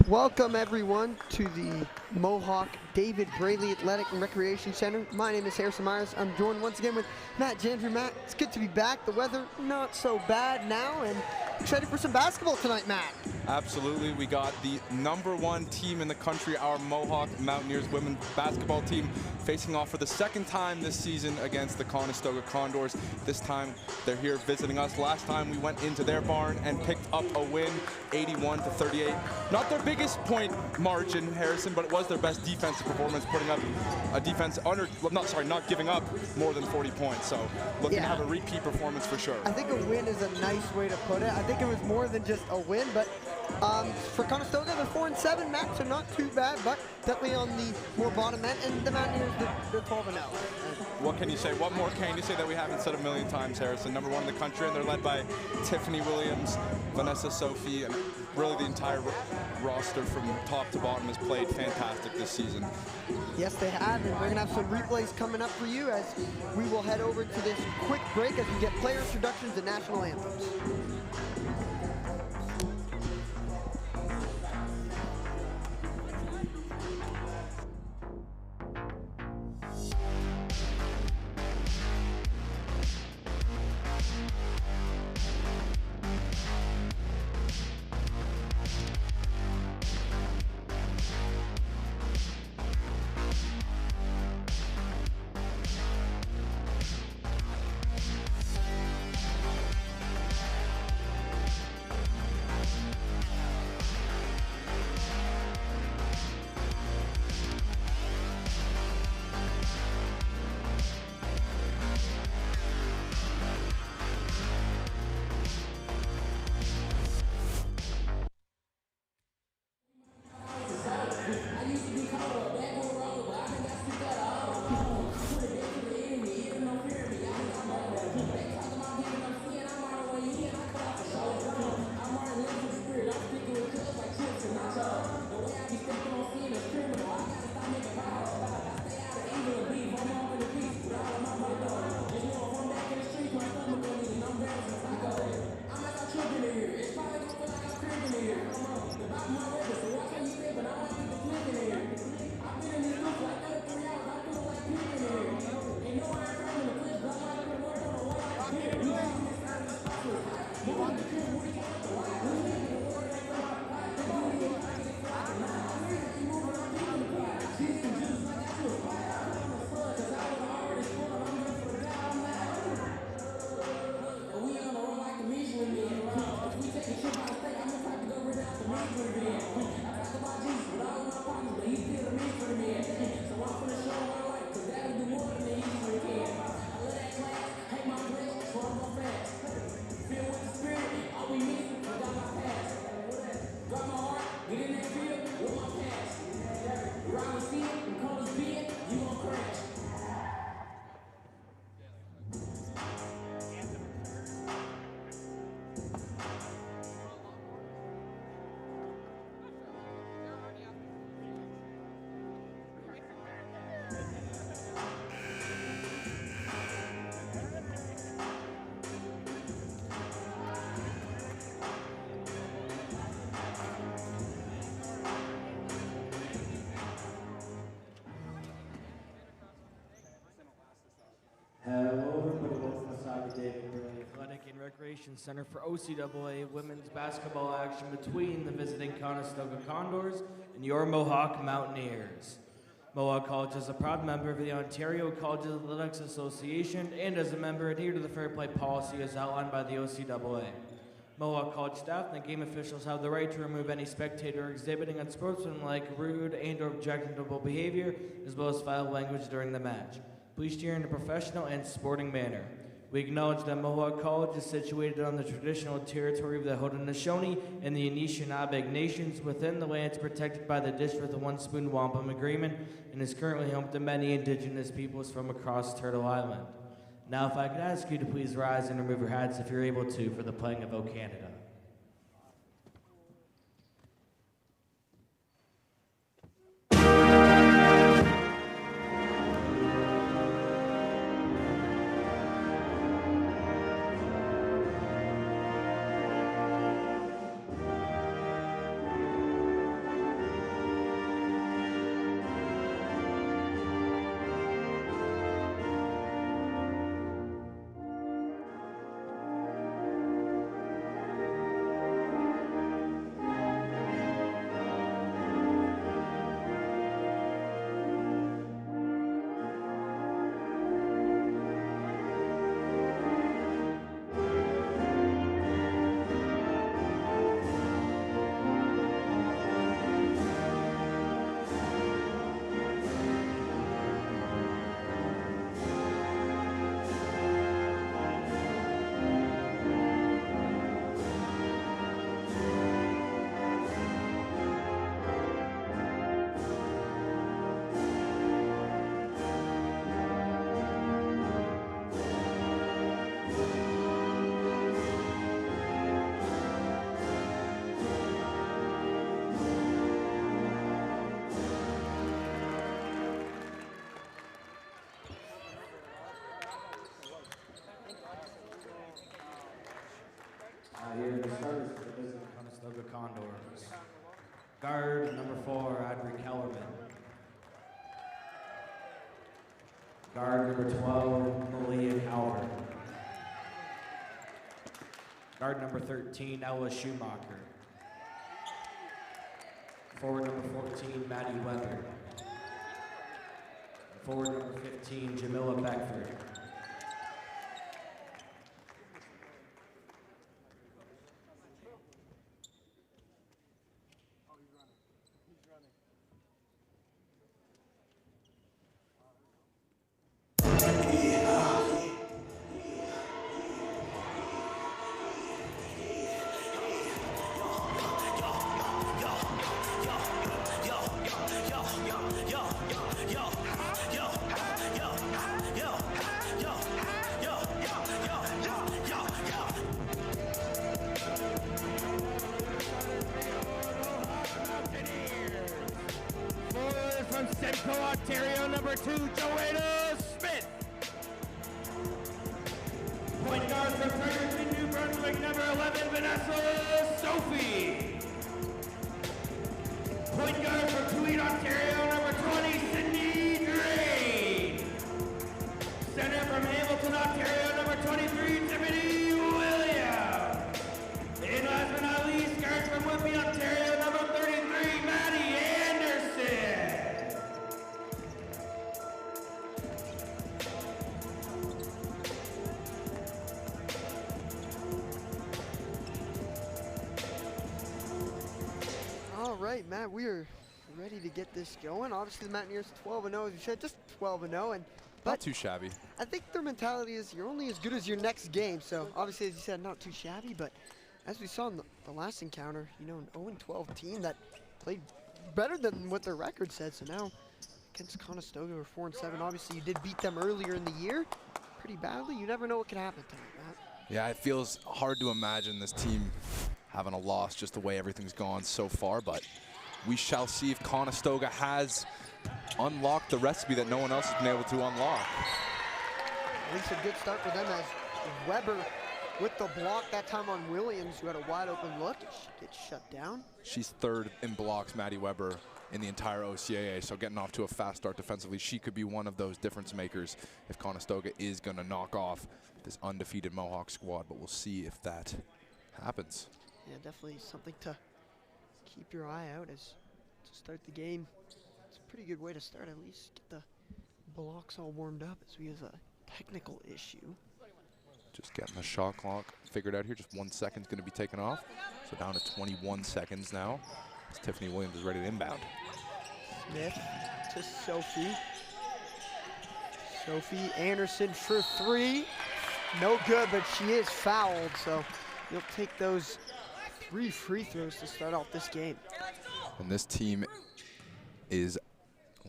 Welcome everyone to the Mohawk David Braley Athletic and Recreation Center. My name is Harrison Myers. I'm joined once again with Matt Jandrew. Matt, it's good to be back. The weather not so bad now, and excited for some basketball tonight, Matt. Absolutely. We got the #1 team in the country, our Mohawk Mountaineers women's basketball team, facing off for the second time this season against the Conestoga Condors. This time they're here visiting us. Last time we went into their barn and picked up a win, 81-38. Not their biggest point margin, Harrison, but it was their best defensive performance, putting up a defense not giving up more than 40 points. So looking to have a repeat performance for sure. I think a win is a nice way to put it. I think it was more than just a win, but for Conestoga, they're 4-7, Matt, so not too bad, but definitely on the more bottom end. And the Mountaineers, they're 12-0. What can you say? What more can you say that we haven't said a million times, Harrison? #1 in the country, and they're led by Tiffany Williams, Vanessa Sophie, and really the entire roster from top to bottom has played fantastic this season. Yes, they have, and we're going to have some replays coming up for you as we will head over to this quick break as we get player introductions and national anthems. Hello, everybody. Welcome inside the David Braley Athletic and Recreation Center for OCAA women's basketball action between the visiting Conestoga Condors and your Mohawk Mountaineers. Mohawk College is a proud member of the Ontario Colleges Athletics Association and as a member adhere to the fair play policy as outlined by the OCAA. Mohawk College staff and the game officials have the right to remove any spectator exhibiting unsportsmanlike, rude, and or objectionable behavior, as well as foul language during the match. Please cheer in a professional and sporting manner. We acknowledge that Mohawk College is situated on the traditional territory of the Haudenosaunee and the Anishinaabe Nations within the lands protected by the Dish with the One Spoon Wampum Agreement and is currently home to many indigenous peoples from across Turtle Island. Now, if I could ask you to please rise and remove your hats if you're able to for the playing of O Canada. Guard number 4, Audrey Kellerman. Guard number 12, Malia Calvert. Guard number 13, Ella Schumacher. Forward number 14, Maddie Weber. Forward number 15, Jamila Beckford. From Simcoe, Ontario, number 2, Joanna Smith. Point guard from Fredericton, New Brunswick, number 11, Vanessa Sophie. Point guard from Tweed, Ontario, number 20, Sydney Drain. Center from Hamilton, Ontario, number 23, Timothy Williams. And last but not least, guard from Whitby, Ontario, number 33, Maddie Anderson. All right, Matt, we are ready to get this going. Obviously, the Mountaineers 12-0, as you said, just 12-0, but Not too shabby. I think their mentality is you're only as good as your next game. So obviously, as you said, not too shabby, but as we saw in the last encounter, you know, an 0-12 team that played better than what their record said. So now against Conestoga, we're 4-7. Obviously, you did beat them earlier in the year pretty badly. You never know what could happen tonight, Matt. Yeah, it feels hard to imagine this team having a loss just the way everything's gone so far, but we shall see if Conestoga has unlocked the recipe that no one else has been able to unlock. At least a good start for them as Weber with the block that time on Williams, who had a wide open look. She gets shut down. She's third in blocks, Maddie Weber, in the entire OCAA, so getting off to a fast start defensively, she could be one of those difference makers if Conestoga is going to knock off this undefeated Mohawk squad, but we'll see if that happens. Yeah, definitely something to keep your eye out as to start the game. It's a pretty good way to start, at least get the blocks all warmed up, as we have a technical issue. Just getting the shot clock figured out here. Just 1 second is going to be taken off. So down to 21 seconds now. As Tiffany Williams is ready to inbound. Smith to Sophie. Sophie Anderson for 3. No good, but she is fouled, so you'll take those 3 free throws to start off this game. And this team is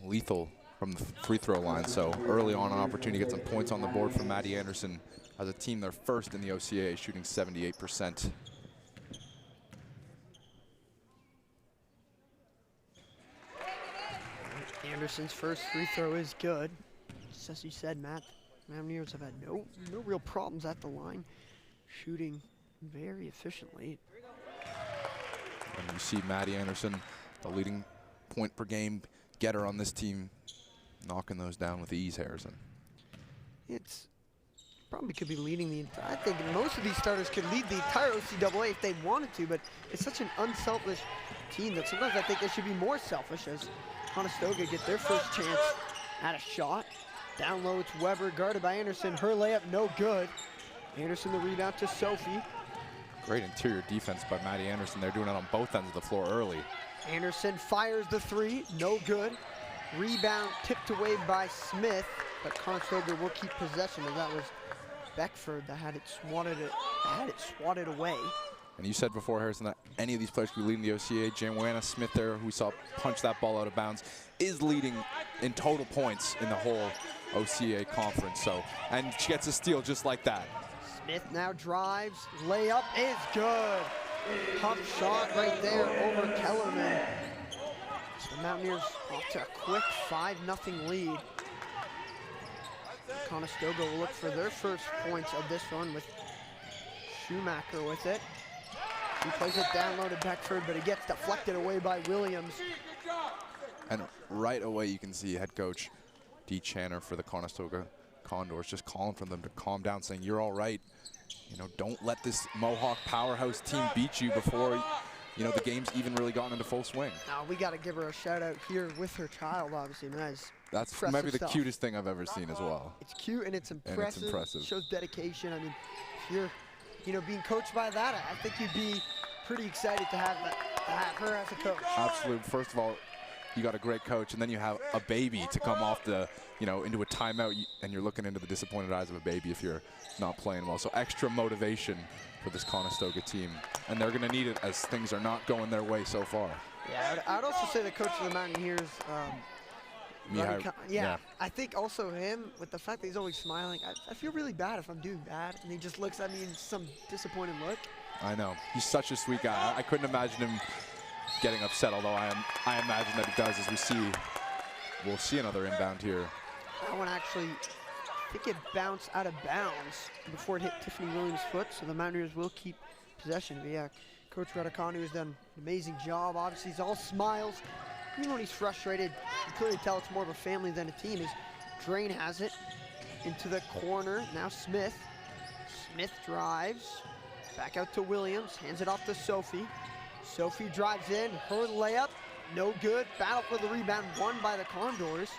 lethal from the free throw line, so early on an opportunity to get some points on the board for Maddie Anderson. As a team, they're first in the OCAA, shooting 78%. Anderson's first free throw is good. Just as you said, Matt, Mountaineers have had no real problems at the line, shooting very efficiently. And you see Maddie Anderson, the leading point per game getter on this team, knocking those down with ease, Harrison. It's probably could be leading the entire, I think most of these starters could lead the entire OCAA if they wanted to, but it's such an unselfish team that sometimes I think they should be more selfish, as Conestoga get their first chance at a shot. Down low, it's Weber, guarded by Anderson. Her layup, no good. Anderson the rebound to Sophie. Great interior defense by Maddie Anderson. They're doing it on both ends of the floor early. Anderson fires the 3, no good. Rebound tipped away by Smith, but Conestoga will keep possession, as that was Beckford that had it swatted away. And you said before, Harrison, that any of these players could be leading the OCAA. Joanna Smith there, who we saw punch that ball out of bounds, is leading in total points in the whole OCAA conference. So, and she gets a steal just like that. Smith now drives, layup is good. Tough shot right there over Kellerman. So the Mountaineers off to a quick 5-0 lead. Conestoga will look for their first points of this one with Schumacher with it. He plays it down low to Beckford, but it gets deflected away by Williams. And right away you can see head coach Dee Channer for the Conestoga Condors just calling for them to calm down, saying, you're all right. You know, don't let this Mohawk powerhouse team beat you before, you know, the game's even really gotten into full swing. Now, we got to give her a shout out here with her child, obviously. That's maybe the cutest thing I've ever seen as well. It's cute and it's impressive. And it's impressive. Shows dedication. I mean, if you're, you know, being coached by that, I think you'd be pretty excited to have her as a coach. Absolutely. First of all, you got a great coach, and then you have a baby to come off the, you know, into a timeout, and you're looking into the disappointed eyes of a baby if you're not playing well. So extra motivation for this Conestoga team, and they're going to need it as things are not going their way so far. Yeah, I'd also say the coach of the Mountaineers, yeah, I think also him, with the fact that he's always smiling, I feel really bad if I'm doing bad, and he just looks at me in some disappointed look. I know. He's such a sweet guy. I couldn't imagine him getting upset, although I imagine that he does, as we'll see another inbound here. That one actually, I think it bounced out of bounds before it hit Tiffany Williams' foot, so the Mountaineers will keep possession. But yeah, Coach Radicanu has done an amazing job. Obviously, he's all smiles. Even when he's frustrated, you clearly tell it's more of a family than a team. As Drain has it into the corner. Now Smith. Smith drives. Back out to Williams. Hands it off to Sophie. Sophie drives in. Her layup. No good. Battle for the rebound. Won by the Condors.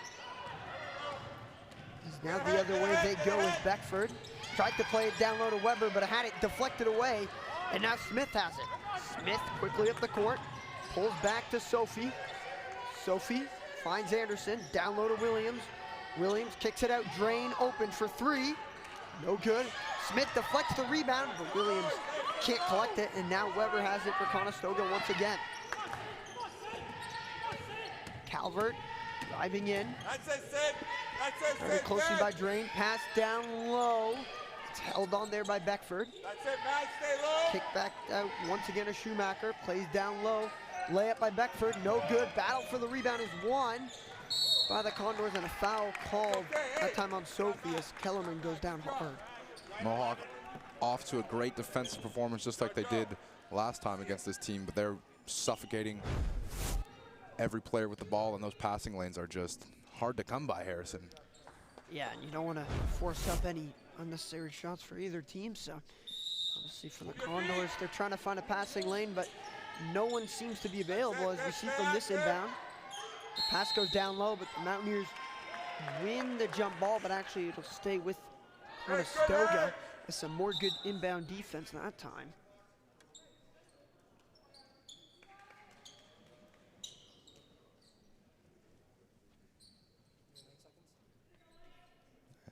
Now the other way they go with Beckford. Tried to play it down low to Weber, but had it deflected away. And now Smith has it. Smith quickly up the court. Pulls back to Sophie. Sophie finds Anderson, down low to Williams. Williams kicks it out, Drain open for three. No good. Smith deflects the rebound, but Williams can't collect it, and now Weber has it for Conestoga once again. Calvert driving in. Very closely by Drain, pass down low. It's held on there by Beckford. Kick back out once again to Schumacher, plays down low. Layup by Beckford, no good. Battle for the rebound is won by the Condors, and a foul called, that time on Sophie, as Kellerman goes down hard. Mohawk off to a great defensive performance, just like they did last time against this team, but they're suffocating every player with the ball, and those passing lanes are just hard to come by, Harrison. Yeah, and you don't want to force up any unnecessary shots for either team, so obviously for the Condors, they're trying to find a passing lane, but no one seems to be available, as we see from this inbound. The pass goes down low, but the Mountaineers win the jump ball, but actually it'll stay with Conestoga with some more good inbound defense that time.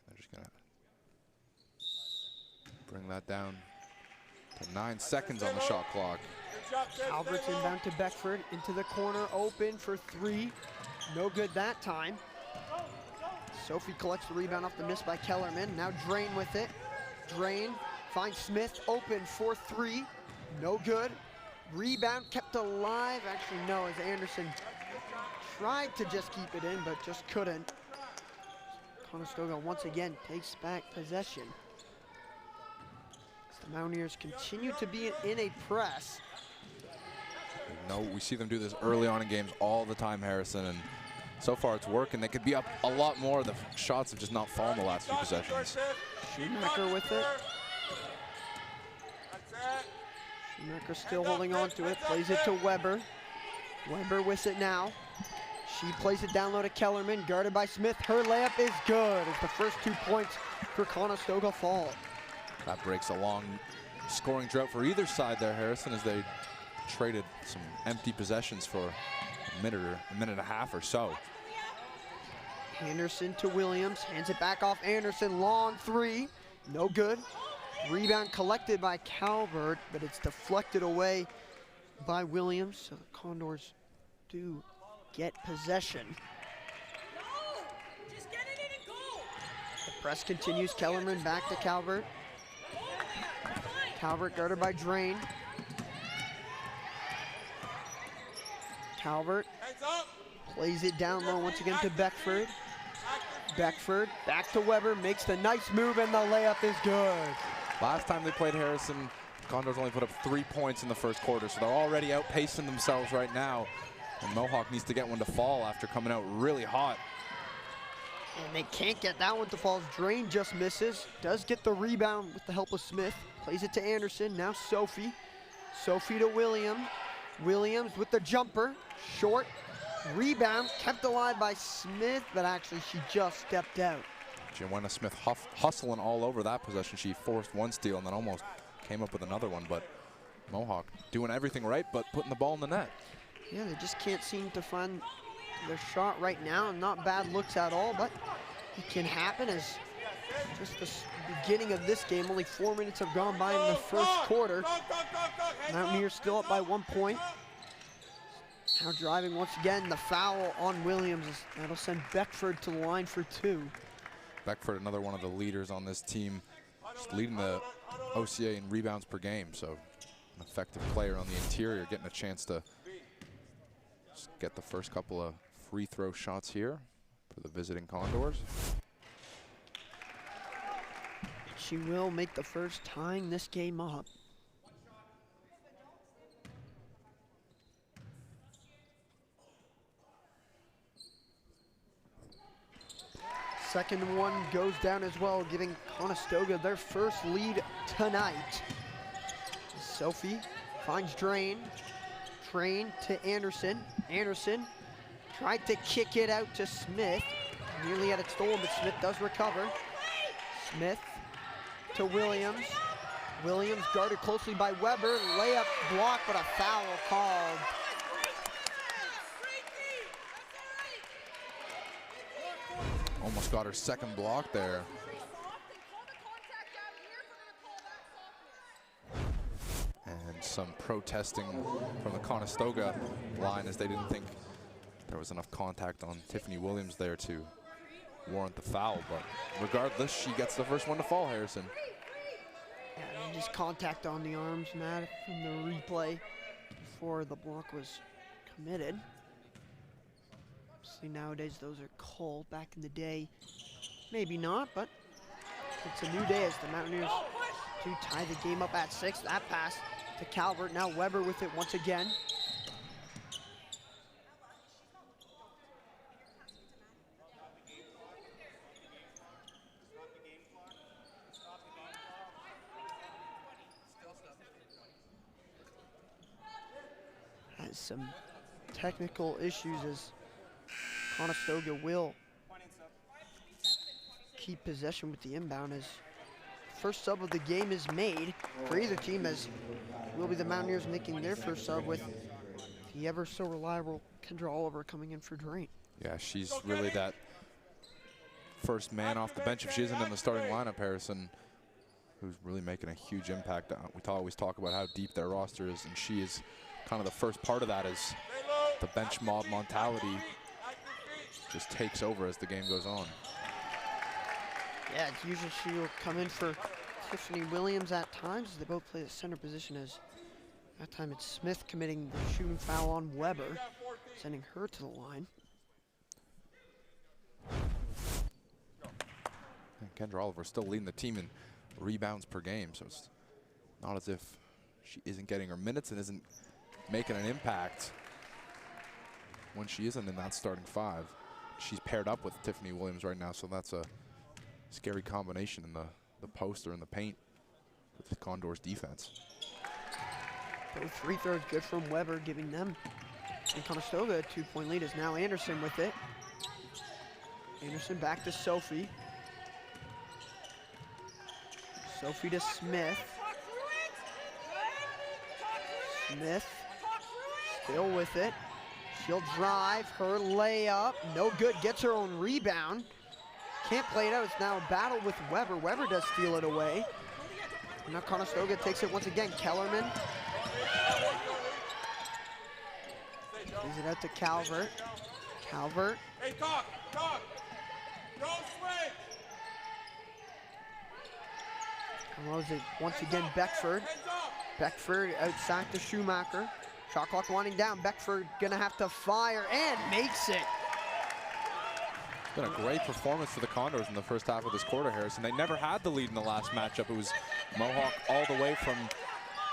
They're just gonna bring that down to 9 seconds on the shot clock. Albert's inbound to Beckford, into the corner, open for three. No good that time. Sophie collects the rebound off the miss by Kellerman. Now Drain with it. Drain finds Smith, open for three. No good. Rebound kept alive. Actually, no, as Anderson tried to just keep it in, but just couldn't. Conestoga once again takes back possession. The Mountaineers continue to be in a press. No, we see them do this early on in games all the time, Harrison, and so far it's working. They could be up a lot more. The shots have just not fallen the last few possessions. Schumacher with it. Schumacher still holding on to it, plays it to Weber. Weber with it now. She plays it down low to Kellerman, guarded by Smith. Her layup is good as the first 2 points for Conestoga fall. That breaks a long scoring drought for either side there, Harrison, as they traded some empty possessions for a minute and a half or so. Anderson to Williams, hands it back off Anderson, long three, no good. Rebound collected by Calvert, but it's deflected away by Williams, so the Condors do get possession. The press continues, Kellerman back to Calvert. Calvert guarded by Drain. Calvert plays it down low once again to Beckford. Beckford back to Weber, makes the nice move, and the layup is good. Last time they played, Harrison, Condors only put up 3 points in the first quarter, so they're already outpacing themselves right now. And Mohawk needs to get one to fall after coming out really hot. And they can't get that one to fall. Drain just misses. Does get the rebound with the help of Smith. Plays it to Anderson. Now Sophie. Sophie to Williams. Williams with the jumper. Short. Rebound. Kept alive by Smith, but actually she just stepped out. Joanna Smith hustling all over that possession. She forced one steal and then almost came up with another one. But Mohawk doing everything right, but putting the ball in the net. Yeah, they just can't seem to find their shot right now. Not bad looks at all, but it can happen as just the beginning of this game. Only 4 minutes have gone by in the first quarter. Mountaineers still up by 1 point. Now driving once again, the foul on Williams. That'll send Beckford to the line for 2. Beckford, another one of the leaders on this team, just leading the OCAA in rebounds per game. So an effective player on the interior, getting a chance to just get the first couple of free throw shots here for the visiting Condors. She will make the first, tying this game up. Second one goes down as well, giving Conestoga their first lead tonight. Sophie finds Drain. Drain to Anderson. Anderson tried to kick it out to Smith. Nearly had it stolen, but Smith does recover. Smith to Williams. Williams guarded closely by Weber. Layup blocked, but a foul called. Almost got her second block there. And some protesting from the Conestoga line as they didn't think there was enough contact on Tiffany Williams there to warrant the foul. But regardless, she gets the first one to fall, Harrison. Yeah, just contact on the arms, Matt, from the replay before the block was committed. Obviously nowadays those are called. Back in the day, maybe not, but it's a new day as the Mountaineers do tie the game up at 6. That pass to Calvert. Now Weber with it once again. Has some technical issues as Conestoga will keep possession with the inbound as first sub of the game is made for either team, as will be the Mountaineers making their first sub with the ever so reliable Kendra Oliver coming in for Drain. Yeah, she's really that first man off the bench if she isn't in the starting lineup, Harrison, who's really making a huge impact. We always talk about how deep their roster is, and she is kind of the first part of that, as the bench mob mentality just takes over as the game goes on. Yeah, it's usually she will come in for Tiffany Williams at times. They both play the center position, as that time it's Smith committing the shooting foul on Weber, sending her to the line. And Kendra Oliver still leading the team in rebounds per game, so it's not as if she isn't getting her minutes and isn't making an impact when she isn't in that starting 5. She's paired up with Tiffany Williams right now, so that's a scary combination in the post or in the paint with the Condors defense. Both free throws good from Weber, giving them and Conestoga a 2-point lead. Is now Anderson with it. Anderson back to Sophie. Sophie to Smith. Smith still with it. She'll drive, her layup, no good, gets her own rebound. Can't play it out, it's now a battle with Weber. Weber does steal it away. And now Conestoga takes it once again. Kellerman. Plays it out to Calvert. Calvert. Hey, talk. Don't swing. Allows it once again, Beckford. Beckford outside to Schumacher. Shot clock winding down. Beckford gonna have to fire and makes it. It's been a great performance for the Condors in the first half of this quarter, Harrison. They never had the lead in the last matchup. It was Mohawk all the way from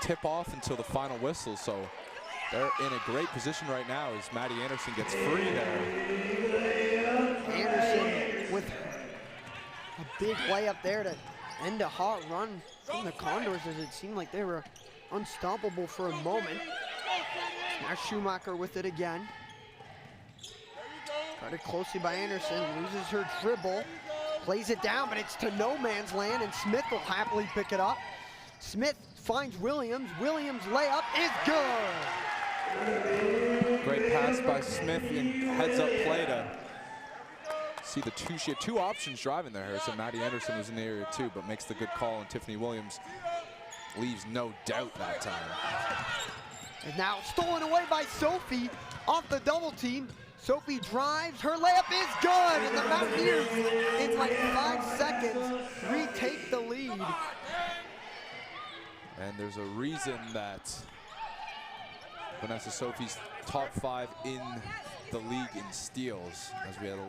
tip off until the final whistle, so they're in a great position right now as Maddie Anderson gets free there. Anderson with a big layup there to end a hot run from the Condors, as it seemed like they were unstoppable for a moment. Now Schumacher with it again. Guarded closely by Anderson, loses her dribble, plays it down, but it's to no man's land, and Smith will happily pick it up. Smith finds Williams. Williams' layup is good. Great pass by Smith in heads-up play to see the two. She had two options driving there, Harrison. Maddie Anderson was in the area too, but makes the good call, and Tiffany Williams leaves no doubt that time. And now stolen away by Sophie off the double team. Sophie drives, her layup is good, and the Mountaineers, in like 5 seconds, retake the lead. And there's a reason that Vanessa Sophie's top 5 in the league in steals, as we had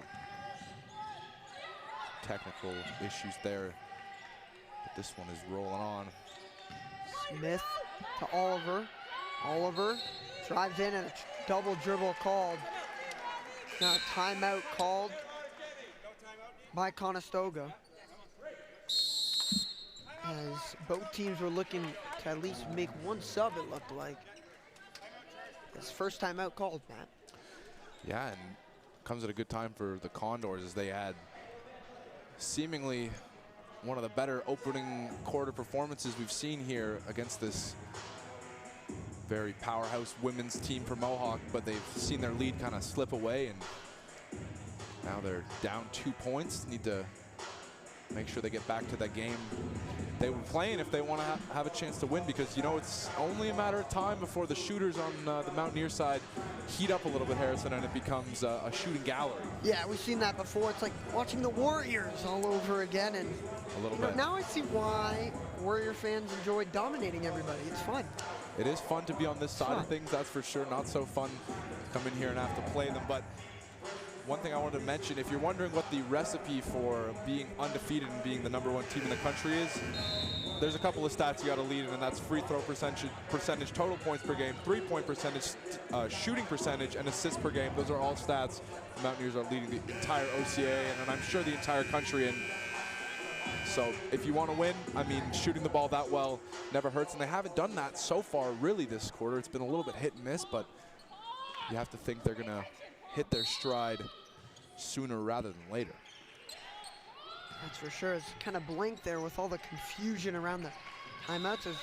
technical issues there, but this one is rolling on. Smith to Oliver. Oliver drives in, and a double dribble called. Now a timeout called by Conestoga, as both teams were looking to at least make one sub, it looked like. It's first timeout called, Matt. Yeah, and comes at a good time for the Condors, as they had seemingly one of the better opening quarter performances we've seen here against this very powerhouse women's team for Mohawk, but they've seen their lead kind of slip away, and now they're down 2 points. Need to make sure they get back to that game they were playing if they want to have a chance to win, because, you know, it's only a matter of time before the shooters on the Mountaineer side heat up a little bit, Harrison, and it becomes a shooting gallery. Yeah, we've seen that before. It's like watching the Warriors all over again, and a little bit. Now I see why Warrior fans enjoy dominating everybody. It's fun. It is fun to be on this side of things, that's for sure. Not so fun to come in here and have to play them. But one thing I wanted to mention, if you're wondering what the recipe for being undefeated and being the #1 team in the country is, there's a couple of stats you got to lead in, and that's free throw percentage, total points per game, 3-point percentage, shooting percentage, and assists per game. Those are all stats the Mountaineers are leading the entire OCAA, and I'm sure the entire country in. So if you want to win, I mean, shooting the ball that well never hurts, and they haven't done that so far really this quarter. It's been a little bit hit and miss, but you have to think they're going to hit their stride sooner rather than later. That's for sure. It's kind of blank there with all the confusion around the timeouts as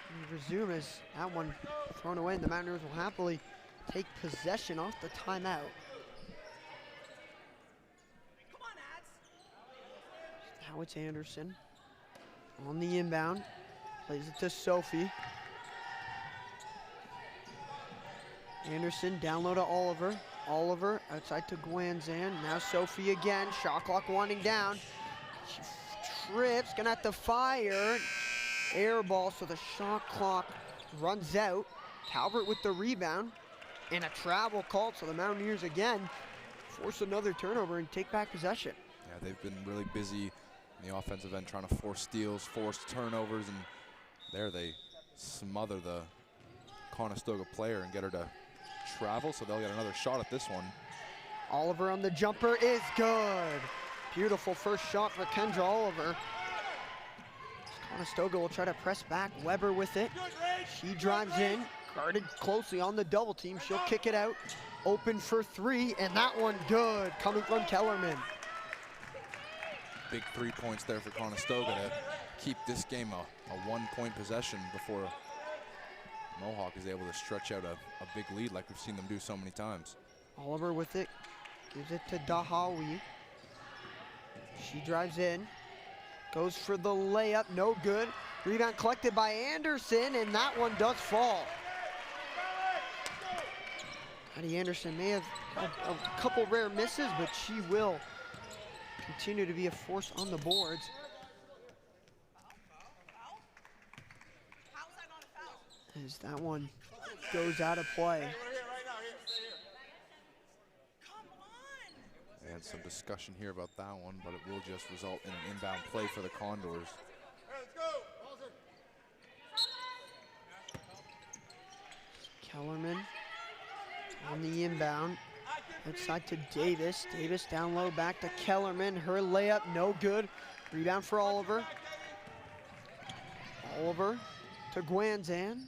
we resume, as that one thrown away, and the Mountaineers will happily take possession off the timeout. Now it's Anderson on the inbound, plays it to Sophie. Anderson down low to Oliver. Oliver outside to Guanzan. Now Sophie again. Shot clock winding down. She trips, gonna have to fire. Air ball, so the shot clock runs out. Talbert with the rebound, and a travel called, so the Mountaineers again force another turnover and take back possession. Yeah, they've been really busy in the offensive end, trying to force steals, force turnovers, and there they smother the Conestoga player and get her to travel, so they'll get another shot at this one. Oliver on the jumper is good. Beautiful first shot for Kendra Oliver. Conestoga will try to press back. Weber with it. She drives in, guarded closely on the double team. She'll kick it out. Open for three, and that one good, coming from Kellerman. Big 3 points there for Conestoga to keep this game a 1-point possession before Mohawk is able to stretch out a big lead like we've seen them do so many times. Oliver with it, gives it to Dahawi. She drives in, goes for the layup, no good. Rebound collected by Anderson, and that one does fall. Maddie Anderson may have had a couple rare misses, but she will continue to be a force on the boards. As that one goes out of play. And some discussion here about that one, but it will just result in an inbound play for the Condors. Kellerman on the inbound. Outside to Davis. Davis down low, back to Kellerman. Her layup, no good. Rebound for Oliver. Oliver to Guanzan.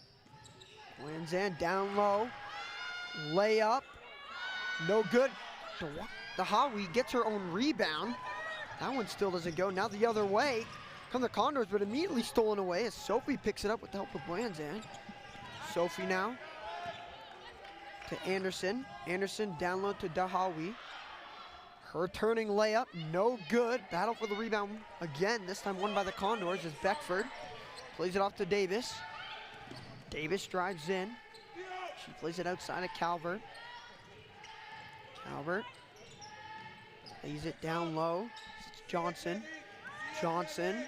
Guanzan down low. Layup, no good. The Hawi gets her own rebound. That one still doesn't go. Now the other way come the Condors, but immediately stolen away as Sophie picks it up with the help of Guanzan. Sophie now to Anderson. Anderson down low to Dahawi. Her turning layup, no good. Battle for the rebound again, this time won by the Condors as Beckford plays it off to Davis. Davis drives in. She plays it outside of Calvert. Calvert lays it down low. It's Johnson. Johnson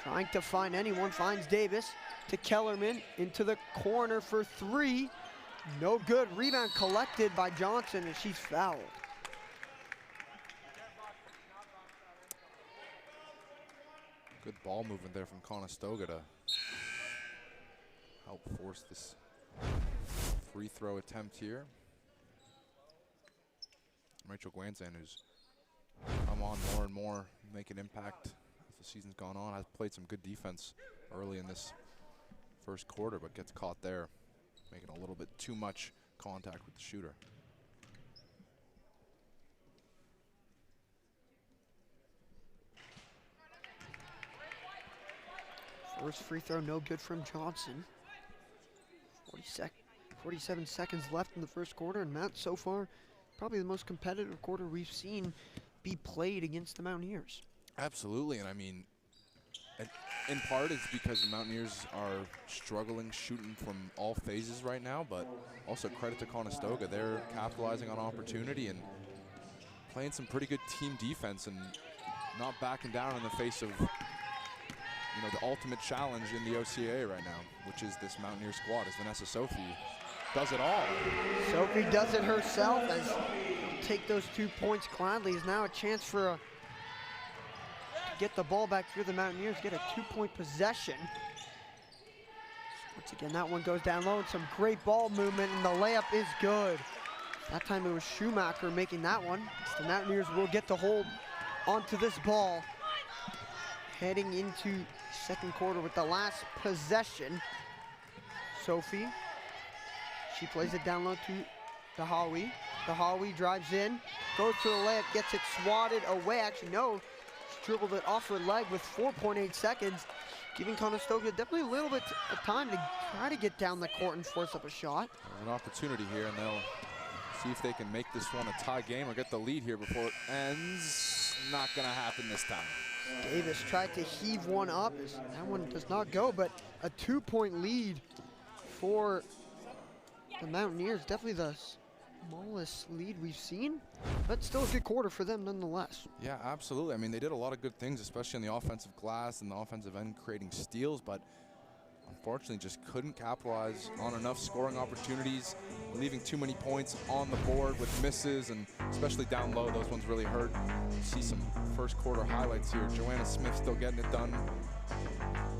trying to find anyone, finds Davis to Kellerman into the corner for three. No good. Rebound collected by Johnson, and she's fouled. Good ball movement there from Conestoga to help force this free throw attempt here. Rachel Guanzan, who's come on more and more, make an impact as the season's gone on, has played some good defense early in this first quarter, but gets caught there, making a little bit too much contact with the shooter. First free throw, no good from Johnson. 47 seconds left in the first quarter, and Matt, so far, probably the most competitive quarter we've seen be played against the Mountaineers. Absolutely, and I mean, in part it's because the Mountaineers are struggling shooting from all phases right now, but also credit to Conestoga. They're capitalizing on opportunity and playing some pretty good team defense and not backing down in the face of the ultimate challenge in the OCAA right now, which is this Mountaineer squad, as Vanessa Sophie does it all. Sophie does it herself as take those 2 points gladly. Is now a chance for get the ball back for the Mountaineers, get a 2-point possession. Once again, that one goes down low and some great ball movement, and the layup is good. That time it was Schumacher making that one. The Mountaineers will get to hold onto this ball heading into second quarter with the last possession. Sophie, she plays it down low to Dahawi. Dahawi drives in, goes to the layup, gets it swatted away. Actually, no, she dribbled it off her leg with 4.8 seconds, giving Conestoga definitely a little bit of time to try to get down the court and force up a shot. An opportunity here, and they'll see if they can make this one a tie game or get the lead here before it ends. Not gonna happen this time. Davis tried to heave one up. That one does not go, but a 2-point lead for the Mountaineers. Definitely the smallest lead we've seen, but still a good quarter for them nonetheless. Yeah, absolutely. I mean, they did a lot of good things, especially on the offensive glass and the offensive end, creating steals, but unfortunately just couldn't capitalize on enough scoring opportunities, leaving too many points on the board with misses, and especially down low, those ones really hurt. You see some first quarter highlights here. Joanna Smith still getting it done.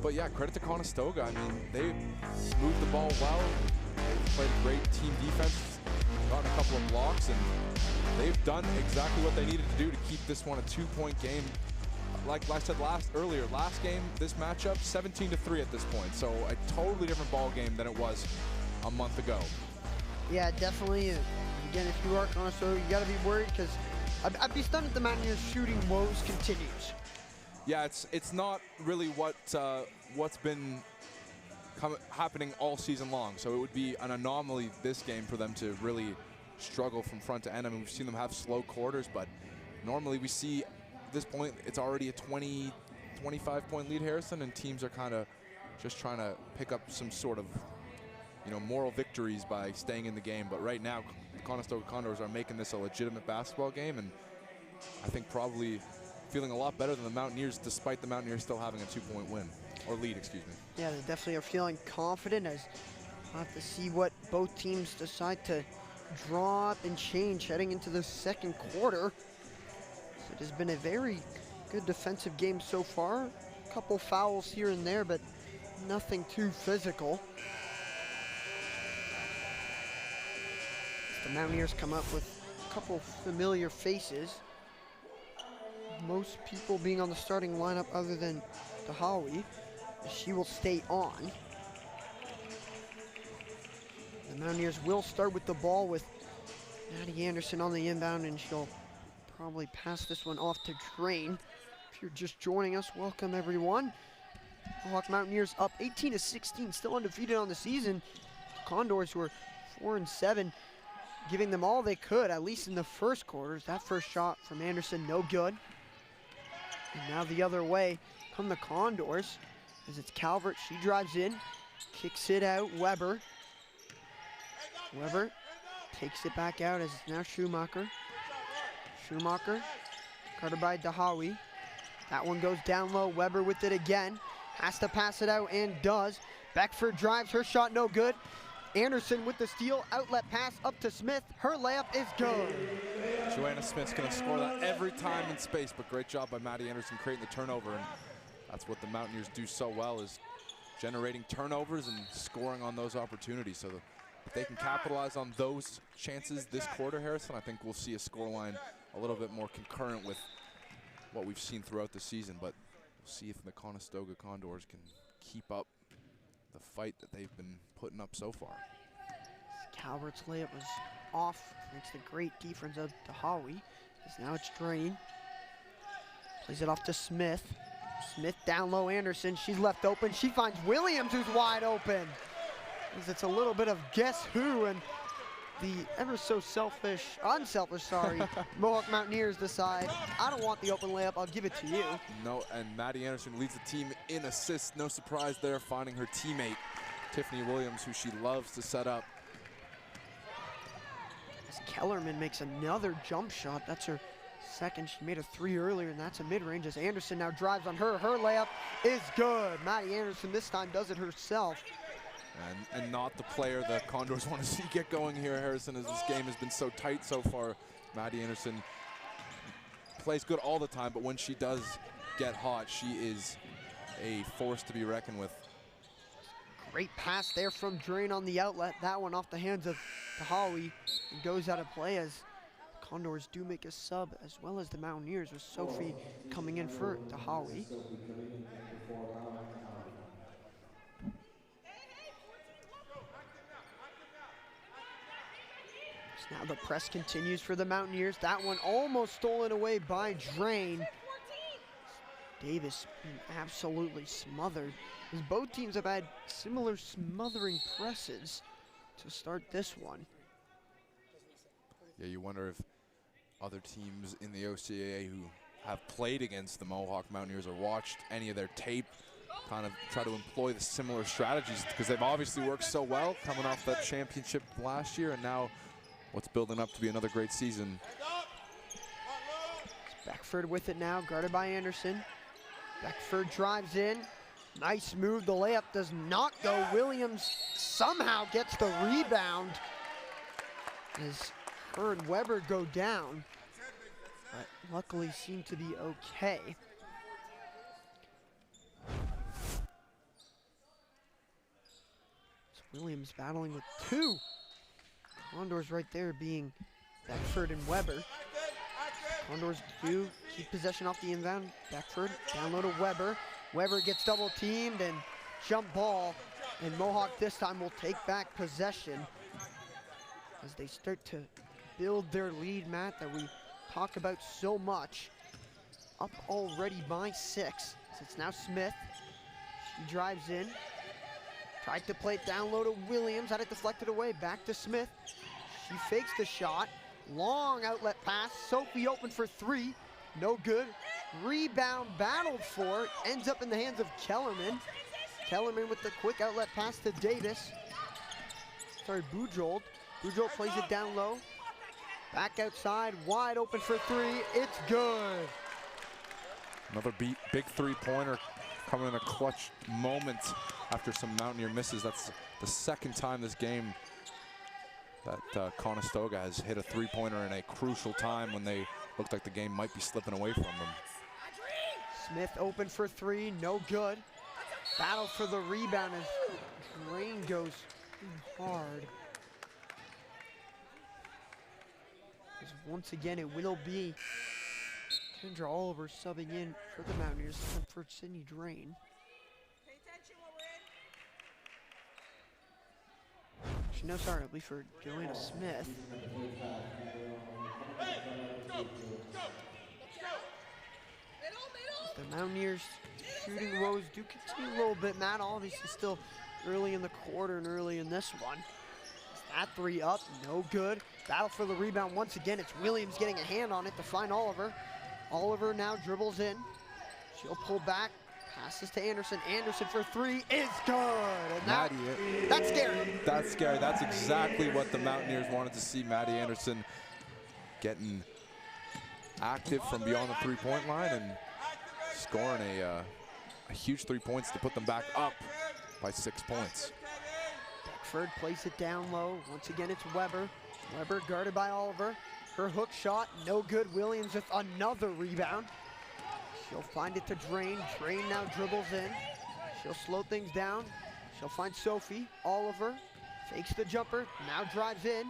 But yeah, credit to Conestoga. I mean, they moved the ball well. They've played great team defense, gotten a couple of blocks, and they've done exactly what they needed to do to keep this one a 2-point game. Like I said earlier, last game, this matchup, 17-3 at this point. So a totally different ball game than it was a month ago. Yeah, definitely. Again, if you are Conestoga, you got to be worried because I'd be stunned if the Mountaineers shooting woes continues. Yeah, it's not really what's been happening all season long. So it would be an anomaly this game for them to really struggle from front to end. I mean, we've seen them have slow quarters, but normally we see at this point it's already a 20, 25-point lead, Harrison, and teams are kind of just trying to pick up some sort of moral victories by staying in the game. But right now, the Conestoga Condors are making this a legitimate basketball game, and I think probably feeling a lot better than the Mountaineers, despite the Mountaineers still having a 2-point win, or lead, excuse me. Yeah, they definitely are feeling confident, as we'll have to see what both teams decide to draw up and change heading into the second quarter. So it has been a very good defensive game so far. A couple fouls here and there, but nothing too physical. The Mountaineers come up with a couple familiar faces. Most people being on the starting lineup other than Dahawi. She will stay on. The Mountaineers will start with the ball with Maddie Anderson on the inbound, and she'll probably pass this one off to Drain. If you're just joining us, welcome everyone. Mohawk Mountaineers up 18-16, still undefeated on the season. Condors were 4-7, giving them all they could, at least in the first quarters. That first shot from Anderson, no good. And now the other way come the Condors, as it's Calvert. She drives in, kicks it out. Weber takes it back out as it's now Schumacher. Schumacher, guarded by Dahawi. That one goes down low. Weber with it again. Has to pass it out and does. Beckford drives, her shot no good. Anderson with the steal, outlet pass up to Smith. Her layup is good. Joanna Smith's gonna score that every time in space, but great job by Maddie Anderson creating the turnover, and that's what the Mountaineers do so well, is generating turnovers and scoring on those opportunities. So if they can capitalize on those chances this quarter, Harrison, I think we'll see a scoreline a little bit more concurrent with what we've seen throughout the season, but we'll see if the Conestoga Condors can keep up the fight that they've been putting up so far. Calvert's layup was off thanks to great defense of Dahawi. Now it's Drain. Plays it off to Smith. Smith down low, Anderson. She's left open. She finds Williams, who's wide open. As it's a little bit of guess who, and the ever so unselfish, Mohawk Mountaineers decide, I don't want the open layup, I'll give it to you. No, and Maddie Anderson leads the team in assists. No surprise there, finding her teammate, Tiffany Williams, who she loves to set up. As Kellerman makes another jump shot, that's her second. She made a 3 earlier, and that's a mid-range as Anderson now drives on her. Her layup is good. Maddie Anderson this time does it herself. And not the player the Condors want to see get going here, Harrison, as this game has been so tight so far. Maddie Anderson plays good all the time, but when she does get hot, she is a force to be reckoned with. Great pass there from Drain on the outlet. That one off the hands of Dahawi. It goes out of play as Condors do make a sub, as well as the Mountaineers, with Sophie coming in for Dahawi. Now the press continues for the Mountaineers. That one almost stolen away by Drain. Davis being absolutely smothered, as both teams have had similar smothering presses to start this one. Yeah, you wonder if other teams in the OCAA who have played against the Mohawk Mountaineers or watched any of their tape kind of try to employ the similar strategies, because they've obviously worked so well coming off that championship last year, and now what's building up to be another great season. Beckford with it now, guarded by Anderson. Beckford drives in. Nice move. The layup does not go. Williams somehow gets the rebound as her and Weber go down, but luckily seem to be okay. So Williams battling with two. Condors right there being Beckford and Weber. Condors do keep possession off the inbound. Beckford down low to Weber. Weber gets double teamed and jump ball. And Mohawk this time will take back possession as they start to build their lead, Matt, that we talk about so much. Up already by 6. So it's now Smith. She drives in. Tried to play it down low to Williams. Had it deflected away. Back to Smith. She fakes the shot. Long outlet pass. Sophie open for 3. No good. Rebound battled for. Ends up in the hands of Kellerman. Kellerman with the quick outlet pass to Davis. Sorry, Bujold. Bujold plays it down low. Back outside. Wide open for 3. It's good. Another big three-pointer coming in a clutch moment after some Mountaineer misses. That's the second time this game that Conestoga has hit a three-pointer in a crucial time when they looked like the game might be slipping away from them. Smith open for 3, no good. Battle for the rebound as Drain goes hard. once again, it will be Kendra Oliver subbing in for the Mountaineers for Sydney Drain. Actually, no, sorry, it'll be for Joanna Smith. The Mountaineers shooting woes do continue a little bit. Matt, obviously still early in the quarter and early in this one. That three up, no good. Battle for the rebound once again. It's Williams getting a hand on it to find Oliver. Oliver now dribbles in. She'll pull back, passes to Anderson. Anderson for three is good. And that's scary. That's scary. That's exactly what the Mountaineers wanted to see. Maddie Anderson getting active from beyond the three-point line and scoring a huge 3 points to put them back up by 6 points. Beckford plays it down low. Once again, it's Weber. Weber guarded by Oliver. Her hook shot, no good. Williams with another rebound. She'll find it to Drain. Drain now dribbles in. She'll slow things down. She'll find Sophie. Oliver fakes the jumper, now drives in.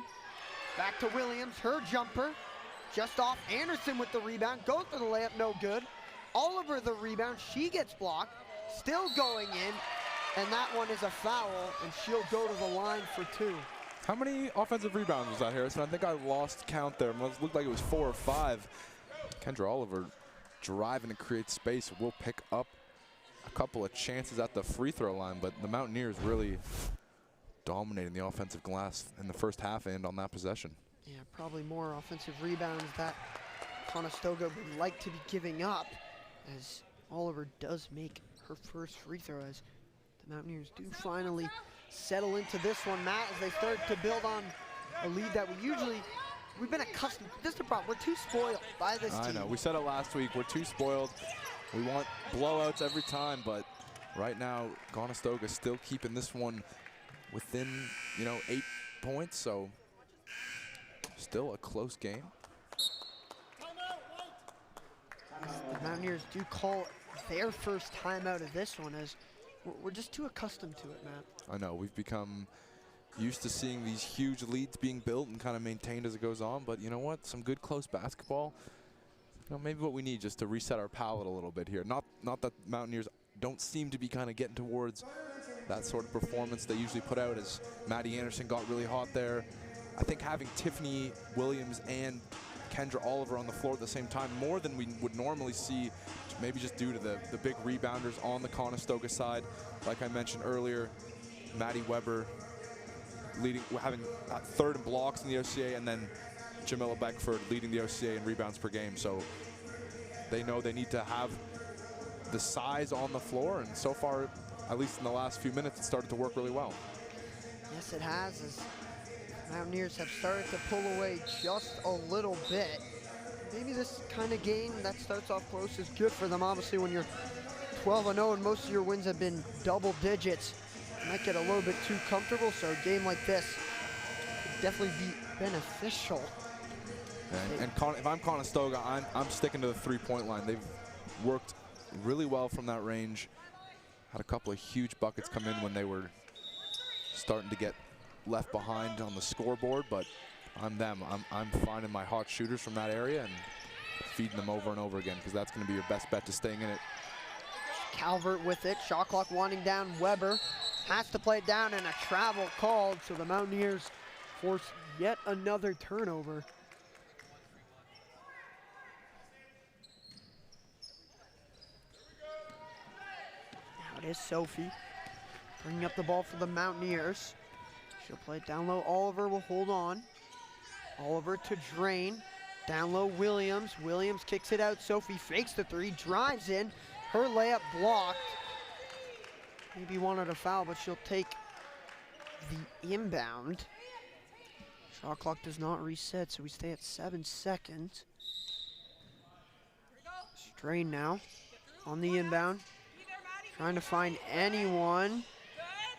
Back to Williams, her jumper. Just off. Anderson with the rebound, goes for the layup, no good. Oliver the rebound, she gets blocked. Still going in, and that one is a foul, and she'll go to the line for 2. How many offensive rebounds was that, Harrison? I think I lost count there. It looked like it was 4 or 5. Kendra Oliver driving to create space will pick up a couple of chances at the free throw line, but the Mountaineers really dominating the offensive glass in the first half and on that possession. Yeah, probably more offensive rebounds that Conestoga would like to be giving up, as Oliver does make her first free throw, as the Mountaineers do finally settle into this one, Matt, as they start to build on a lead that we've been accustomed. This is the problem. We're too spoiled by this team. I know. We said it last week. We're too spoiled. We want blowouts every time, but right now, Conestoga still keeping this one within, 8 points, so still a close game. The Mountaineers do call their first timeout of this one, as we're just too accustomed to it, Matt. I know. We've become used to seeing these huge leads being built and kind of maintained as it goes on, but you know what? Some good close basketball, maybe what we need just to reset our palate a little bit here. Not that Mountaineers don't seem to be kind of getting towards that sort of performance they usually put out, as Maddie Anderson got really hot there. I think having Tiffany Williams and Kendra Oliver on the floor at the same time, more than we would normally see, maybe just due to the big rebounders on the Conestoga side. Like I mentioned earlier, Maddie Weber having third in blocks in the OCAA, and then Jamila Beckford leading the OCAA in rebounds per game. So they know they need to have the size on the floor, and so far, at least in the last few minutes, it started to work really well. Yes, it has, as Mountaineers have started to pull away just a little bit. Maybe this kind of game that starts off close is good for them. Obviously, when you're 12-0 and most of your wins have been double digits, you might get a little bit too comfortable, so a game like this could definitely be beneficial. And if I'm Conestoga, I'm sticking to the three-point line. They've worked really well from that range. Had a couple of huge buckets come in when they were starting to get left behind on the scoreboard, but I'm them. I'm finding my hot shooters from that area and feeding them over and over again, because that's going to be your best bet to staying in it. Calvert with it, shot clock winding down. Weber has to play it down, and a travel called, so the Mountaineers force yet another turnover. Now it is Sophie bringing up the ball for the Mountaineers. She'll play it down low. Oliver will hold on. Oliver to Drain. Down low, Williams. Williams kicks it out. Sophie fakes the three, drives in. Her layup blocked. Maybe wanted a foul, but she'll take the inbound. Shot clock does not reset, so we stay at 7 seconds. Drain now on the inbound. Trying to find anyone.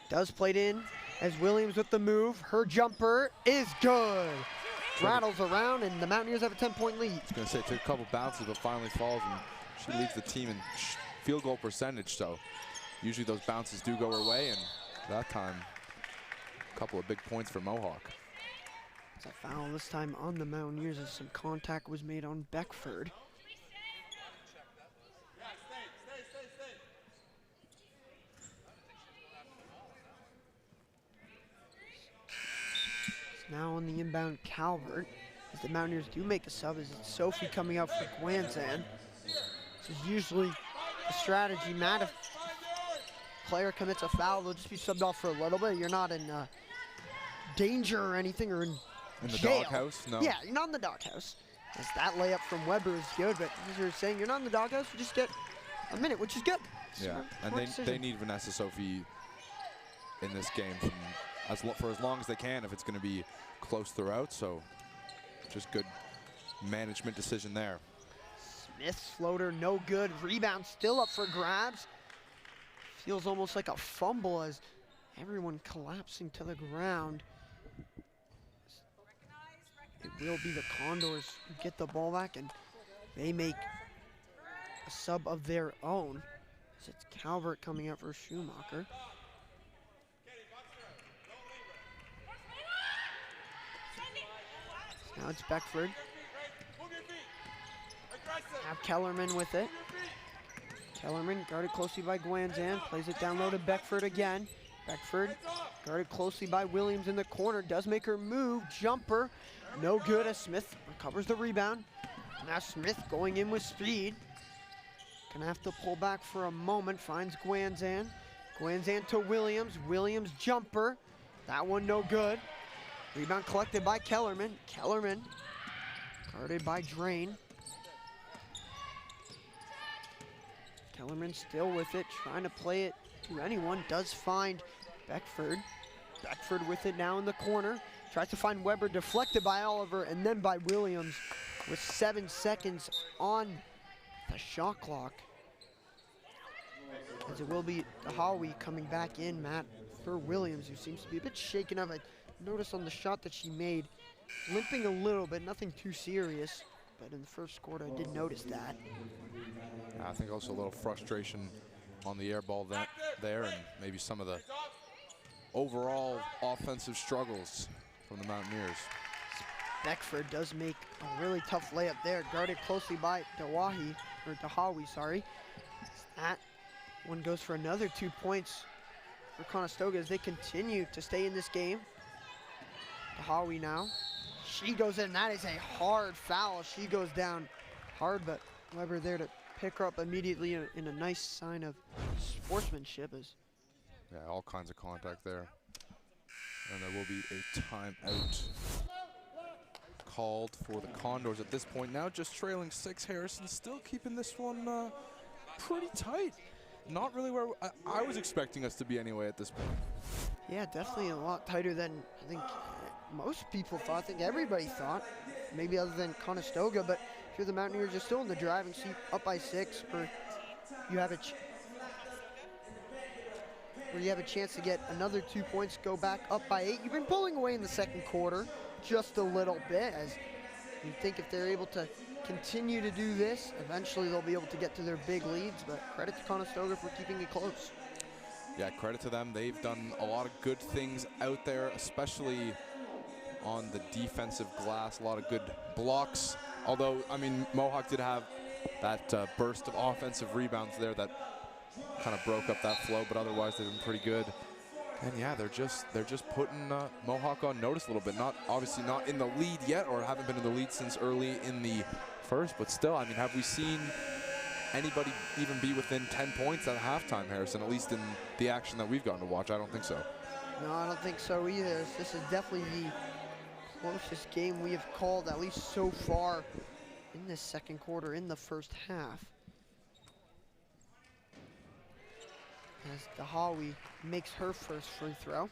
Does play it in as Williams with the move. Her jumper is good. Rattles around, and the Mountaineers have a 10-point lead. I was going to say, it took a couple bounces, but finally falls, and she leads the team in field goal percentage, so usually those bounces do go her way, and that time, a couple of big points for Mohawk. It's a foul this time on the Mountaineers as some contact was made on Beckford. It's now on the inbound Calvert. As the Mountaineers do make a sub, as it's Sophie coming out for Guanzan. This is usually the strategy, Matt. If a player commits a foul, they'll just be subbed off for a little bit. You're not in danger or anything, or in the jail. doghouse? No. Yeah, you're not in the doghouse. As that layup from Weber is good, but as you were saying, you're not in the doghouse, you just get a minute, which is good. Yeah, Smart and they need Vanessa Sophie in this game for as long as they can if it's going to be close throughout, so just good management decision there. Smith's floater, no good. Rebound still up for grabs. Feels almost like a fumble as everyone collapsing to the ground. It will be the Condors who get the ball back, and they make a sub of their own. So it's Calvert coming out for Schumacher. So now it's Beckford. Have Kellerman with it. Kellerman guarded closely by Guanzan, plays it down low to Beckford again. Beckford guarded closely by Williams in the corner, does make her move, jumper, no good as Smith recovers the rebound. Now Smith going in with speed. Gonna have to pull back for a moment, finds Guanzan. Guanzan to Williams, Williams jumper, that one no good. Rebound collected by Kellerman. Kellerman guarded by Drain. Kellerman still with it, trying to play it to anyone, does find Beckford. Beckford with it now in the corner. Tries to find Weber, deflected by Oliver, and then by Williams with 7 seconds on the shot clock. As it will be Howie coming back in, Matt, for Williams, who seems to be a bit shaken up. I noticed on the shot that she made, limping a little bit, nothing too serious, but in the first quarter I did notice that. I think also a little frustration on the air ball there, and maybe some of the overall offensive struggles from the Mountaineers. Beckford does make a really tough layup there, guarded closely by Dahawi, sorry. That one goes for another 2 points for Conestoga as they continue to stay in this game. Dahawi now. She goes in, that is a hard foul. She goes down hard, but Weber there to pick her up immediately in a nice sign of sportsmanship. Yeah, all kinds of contact there. And there will be a timeout called for the Condors at this point. Now just trailing 6. Harrison still keeping this one pretty tight. Not really where I was expecting us to be anyway at this point. Yeah, definitely a lot tighter than I think most people thought. I think everybody thought, maybe other than Conestoga, but if you're the Mountaineers, you're still in the driving seat, up by 6, or you have a chance to get another 2 points, go back up by 8. You've been pulling away in the second quarter just a little bit, as you think if they're able to continue to do this, eventually they'll be able to get to their big leads, but credit to Conestoga for keeping it close. Yeah, credit to them. They've done a lot of good things out there, especially on the defensive glass, a lot of good blocks. Although, I mean, Mohawk did have that burst of offensive rebounds there that kind of broke up that flow, but otherwise they've been pretty good. And yeah, they're just putting Mohawk on notice a little bit. Obviously not in the lead yet, or haven't been in the lead since early in the first, but still, I mean, have we seen anybody even be within 10 points at halftime, Harrison, at least in the action that we've gotten to watch? I don't think so. No, I don't think so either. This is definitely the closest game we have called, at least so far in this second quarter, in the first half. As Dahawi makes her first free throw.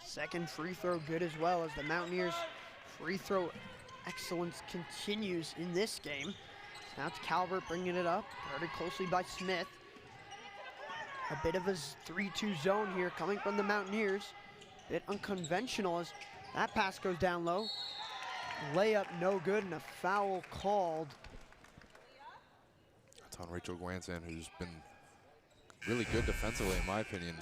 Second free throw good as well, as the Mountaineers' free throw excellence continues in this game. Now it's Calvert bringing it up, guarded closely by Smith. A bit of a 3-2 zone here coming from the Mountaineers. A bit unconventional as that pass goes down low. Layup no good, and a foul called. I It's on Rachel Guanzan, who's been really good defensively, in my opinion.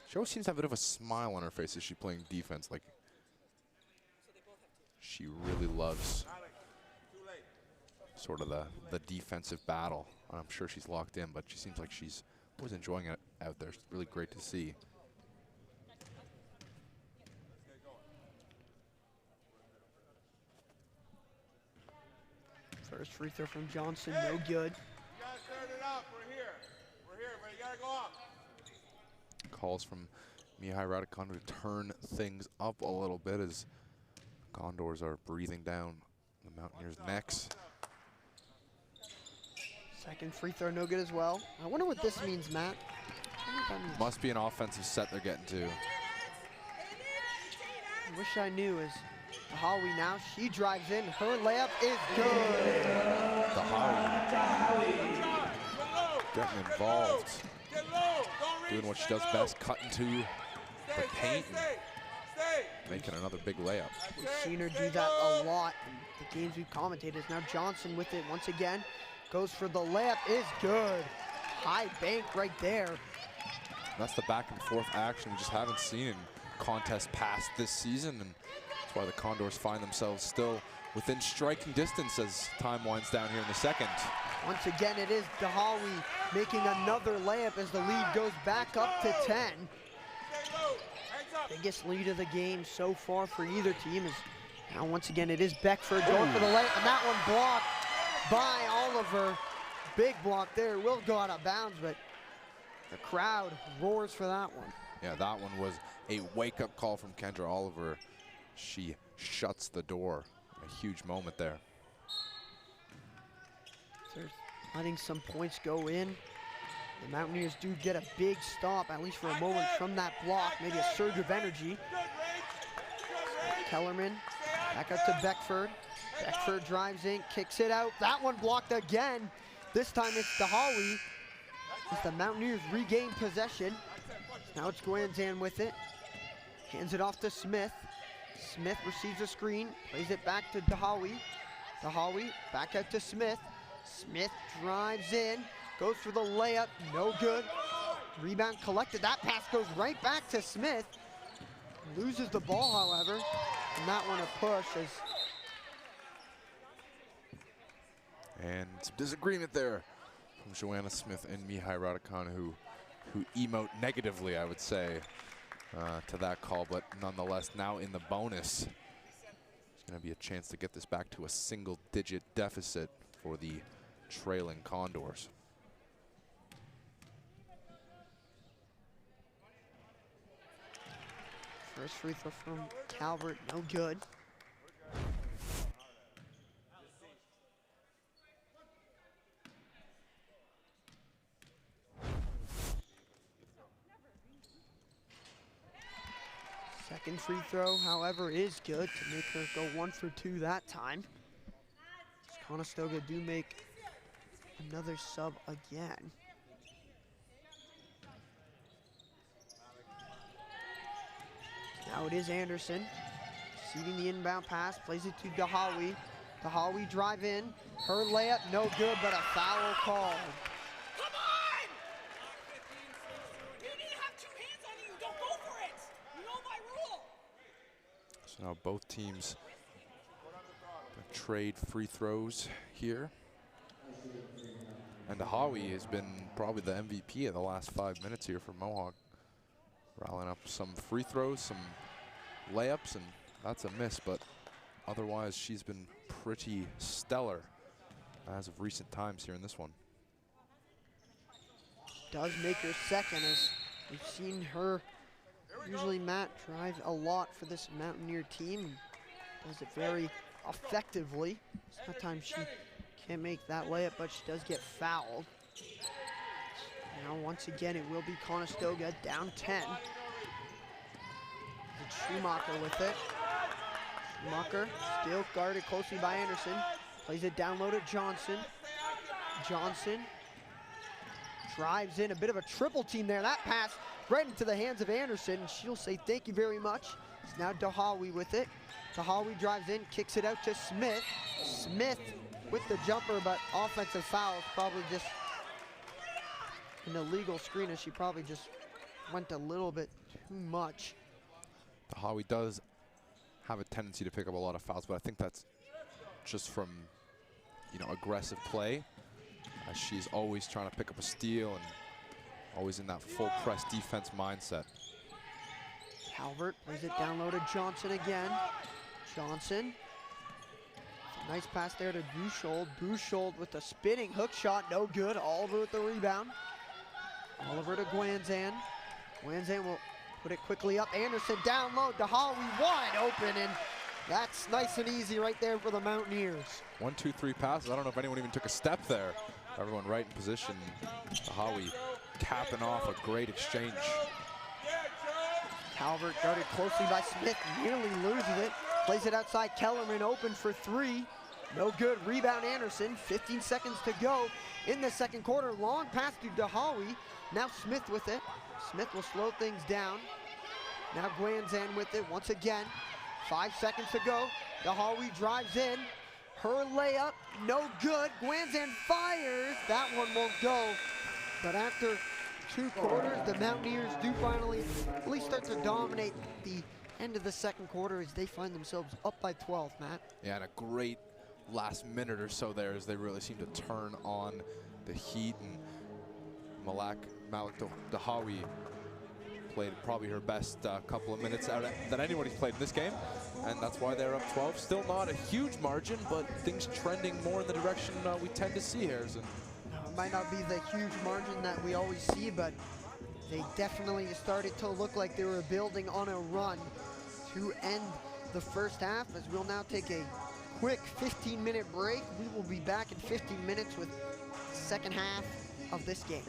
She always seems to have a bit of a smile on her face as she's playing defense. Like, she really loves sort of the defensive battle. I'm sure she's locked in, but she seems like she's always enjoying it out there. It's really great to see. First free throw from Johnson, no good. You gotta start it up. We're here, but you gotta go up. Calls from Mihai Raducanu to turn things up a little bit as Condors are breathing down the Mountaineers' necks. Second free throw, no good as well. I wonder what this means, Matt. I wonder what that means. Must be an offensive set they're getting to. I wish I knew. As Dahawi now, she drives in. Her layup is good. Dahawi getting involved, doing what she does best, cutting to the paint and making another big layup. We've seen her do that a lot in the games we've commentated. Now Johnson with it once again. Goes for the layup, is good. High bank right there. That's the back and forth action we just haven't seen in contests past this season, and that's why the Condors find themselves still within striking distance as time winds down here in the second. Once again, it is Dahawi making another layup as the lead goes back up to 10. Biggest lead of the game so far for either team is now once again it is Beckford going for the layup, and that one blocked by Oliver. Big block there, will go out of bounds, but the crowd roars for that one. Yeah, that one was a wake-up call from Kendra Oliver. She shuts the door. A huge moment there. They're letting some points go in. The Mountaineers do get a big stop, at least for a moment, from that block. Maybe a surge of energy. Kellerman back up to Beckford. Beckford drives in, kicks it out. That one blocked again. This time it's Dahawi as the Mountaineers regain possession. Now it's Guanzan with it. Hands it off to Smith. Smith receives a screen, plays it back to Dahawi. Dahawi back out to Smith. Smith drives in, goes for the layup, no good. Rebound collected, that pass goes right back to Smith. Loses the ball, however, and that one a push as And some disagreement there from Joanna Smith and Mihai Raducanu, who emote negatively, I would say, to that call. But nonetheless, now in the bonus, there's going to be a chance to get this back to a single-digit deficit for the trailing Condors. first free throw from Calvert, no good. Second free throw, however, is good to make her go 1 for 2 that time. Conestoga do make another sub again. Now it is Anderson, receiving the inbound pass, plays it to Dahawi. Dahawi drive in, her layup, no good, but a foul call. Come on! You need to have 2 hands on you. Don't go for it. You know my rule. So now both teams trade free throws here. And Dahawi has been probably the MVP of the last 5 minutes here for Mohawk. Rallying up some free throws, some layups, and that's a miss, but otherwise she's been pretty stellar as of recent times here in this one. Does make her second, as we've seen her, usually Matt drives a lot for this Mountaineer team. Does it very effectively. Sometimes she can't make that layup, but she does get fouled. Now once again, it will be Conestoga down 10. It's Schumacher with it. Schumacher still guarded closely by Anderson. Plays it down low to Johnson. Johnson drives in, a bit of a triple team there. That pass right into the hands of Anderson. She'll say thank you very much. It's now Dahawi with it. Dahawi drives in, kicks it out to Smith. Smith with the jumper, but offensive foul is probably just an illegal screen, as she probably just went a little bit too much. Dahawi does have a tendency to pick up a lot of fouls, but I think that's just from, you know, aggressive play. She's always trying to pick up a steal and always in that full press defense mindset. Calvert plays it down low to Johnson again. Johnson. Nice pass there to Bouchold. Bouchold with a spinning hook shot, no good. Oliver with the rebound. Oliver to Guanzan. Guanzan will put it quickly up. Anderson down low. Dahawi wide open, and that's nice and easy right there for the Mountaineers. 1, 2, 3 passes. I don't know if anyone even took a step there. Everyone right in position. Dahawi capping off a great exchange. Calvert guarded closely by Smith, nearly loses it. Plays it outside, Kellerman open for three. No good, rebound Anderson, 15 seconds to go in the second quarter. Long pass to Dahawi, now Smith with it. Smith will slow things down. Now Guanzan with it once again. 5 seconds to go, Dahawi drives in. Her layup, no good. Guanzan fires, that one won't go. But after 2 quarters, the Mountaineers do finally at least start to dominate the end of the second quarter as they find themselves up by 12, Matt. Yeah, and a great last minute or so there as they really seem to turn on the heat. And Malik Dahawi played probably her best couple of minutes out that anybody's played in this game, and that's why they're up 12. Still not a huge margin, but things trending more in the direction we tend to see, Harrison. It might not be the huge margin that we always see, but they definitely started to look like they were building on a run to end the first half, as we'll now take a quick 15-minute break. We will be back in 15 minutes with the second half of this game.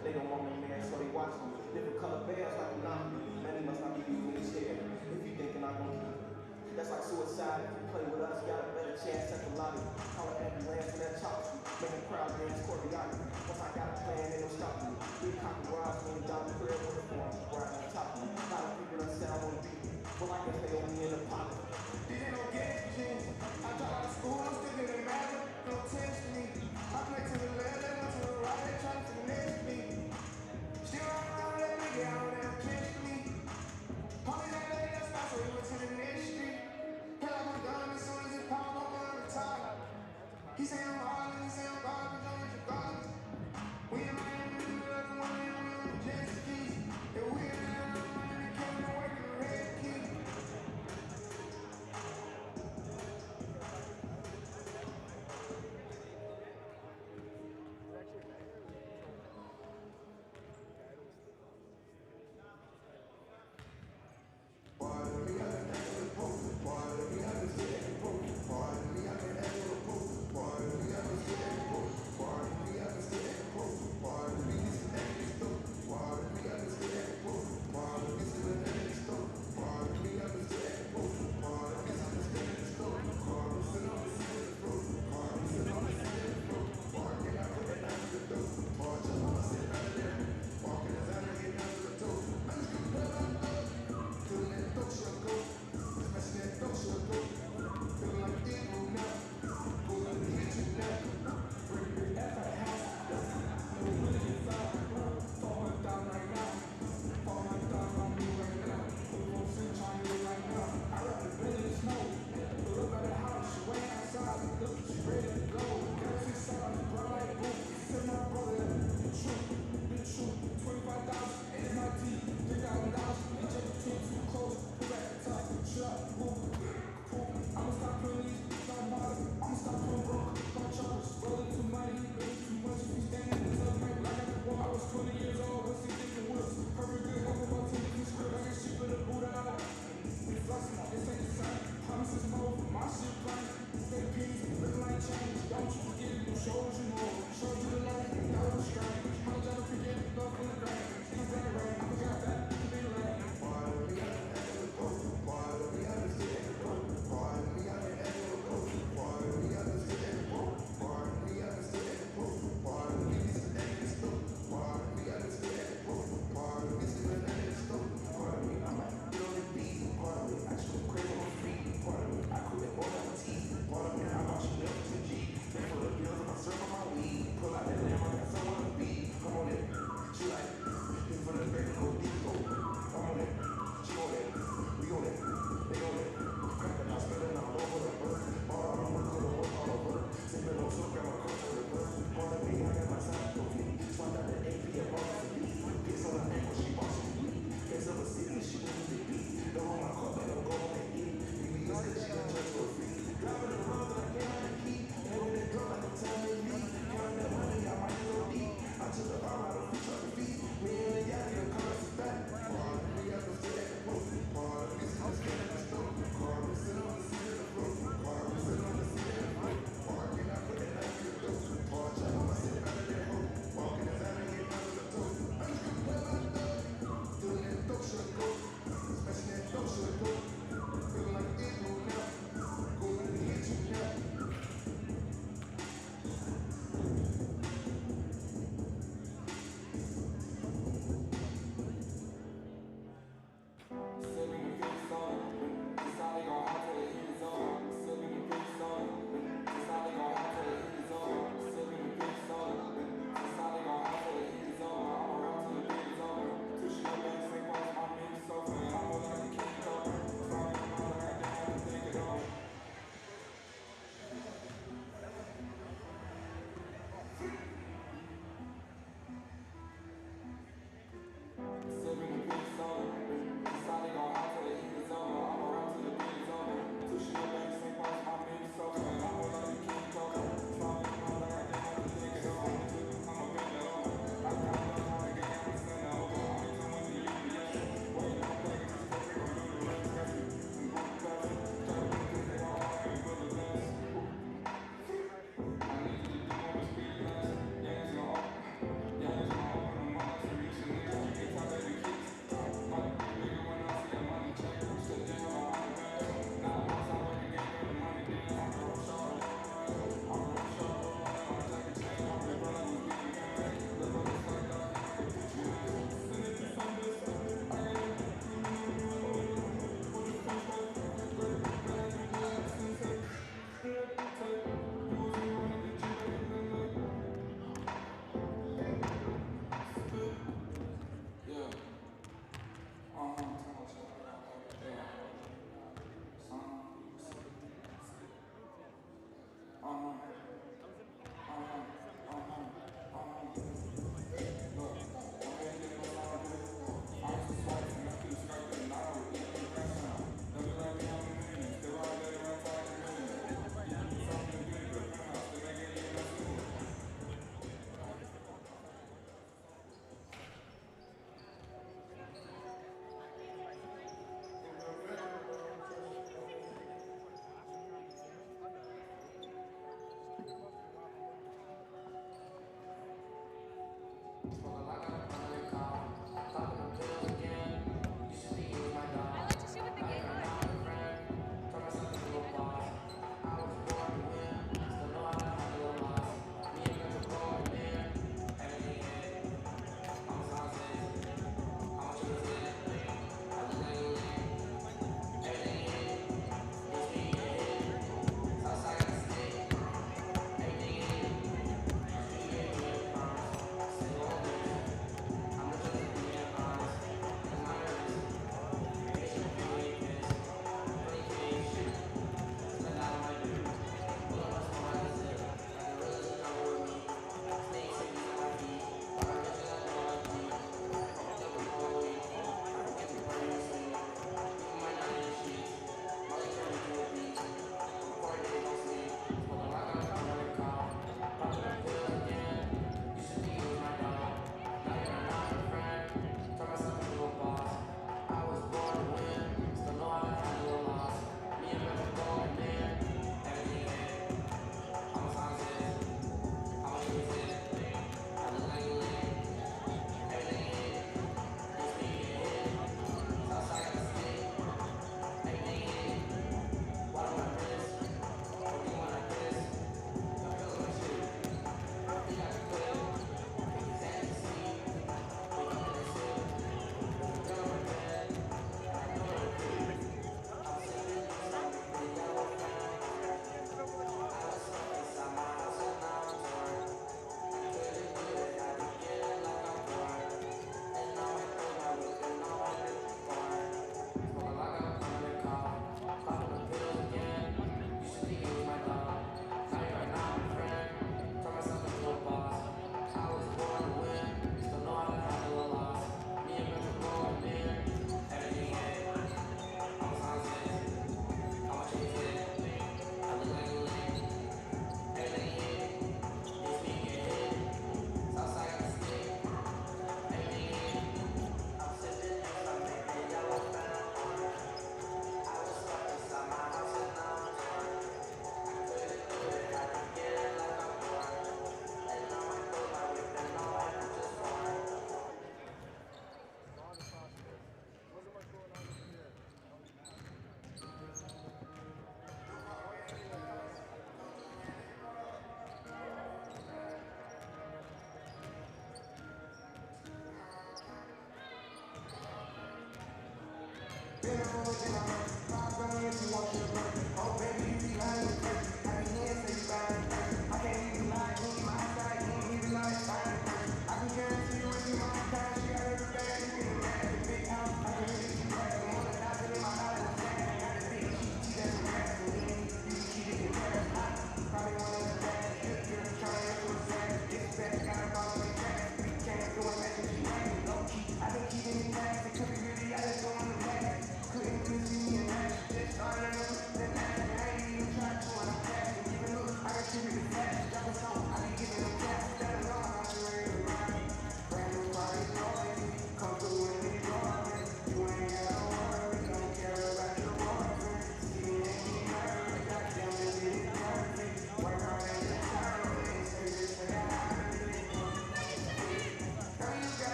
They don't want me, man, so they watch me. Different color bands like Monopoly. Many must not be using this here. If you thinking I'm gonna keep it. That's like suicide. If you play with us, you got a better chance at the lobby. Call it ambulance and that chops you. Make a crowd dance choreography. Once I got a plan, they don't stop me. Big copy rides when down the crib with a form. Right on top of me. A lot of people that sound on beat. Well, I guess they only in the pocket. They don't get it.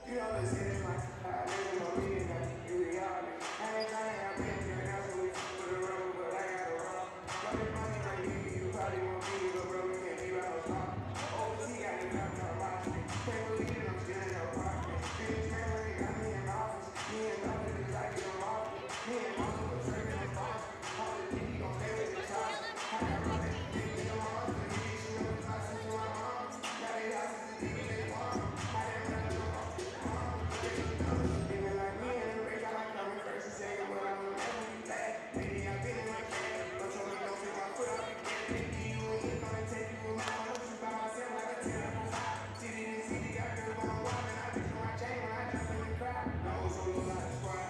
You always say it's like, I live in my meeting, like, you reality. I ain't trying to have been here, that's what we for the road, but I gotta run. Running money like you probably won't be, but bro, we can't be right on top. OT got me back on my street. Can't believe it, I'm still in your pocket. Bitch, man, got me in the office. Me and nothing is like in the market. Me and nothing was drinking in Boston. All the D, gon' stay with the top. I got my nigga, big in the monster. You get you in the classes to my mom. Got it out to the D, they want. I didn't run the mom. Even like me and the race, I like coming first and second, but I will never be back. Maybe I've been in my cab, but told me don't take my foot off the gas. Maybe you ain't gonna take you with my emotions by myself like a 10 on 5. City to city, got girls on wild, and I just on my chain when I jump in the crowd. No solo, not a squad.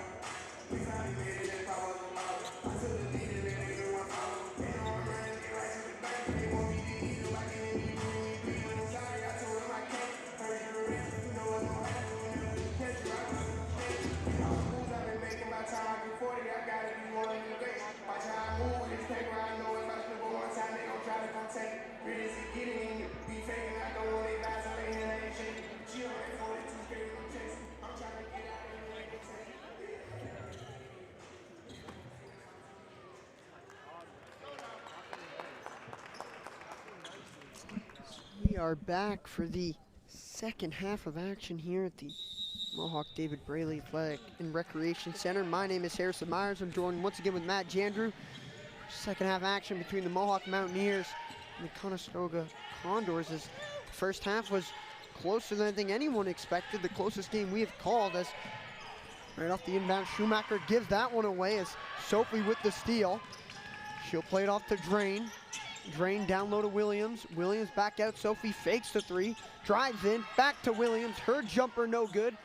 We finally made it, that's how I was allowed. I took the lead and they didn't want to follow. They know I'm running, get right to the bank. They want me to eat them like an enemy, I'm sorry, I told them I can't. Heard you rest, you know what's gonna happen whenever you catch you. I've been making my time before I gotta be more in the race. Watch how I move with this paper, I know if I slip one time, they gon' try to come take it. Really see getting in it, be faking, I don't want they guys, so they hand ain't shaking. She on that 42 straight, I'm chasing. I'm trying to get out of here, ain't gonna take it. We are back for the second half of action here at the Mohawk David Braley Athletic and Recreation Center. My name is Harrison Myers. I'm joined once again with Matt Jandrew. Second half action between the Mohawk Mountaineers and the Conestoga Condors. As the first half was closer than I think anyone expected. The closest game we have called, as right off the inbound, Schumacher gives that one away as Sophie with the steal. She'll play it off to Drain. Drain down low to Williams. Williams back out. Sophie fakes the three. Drives in. Back to Williams. Her jumper no good.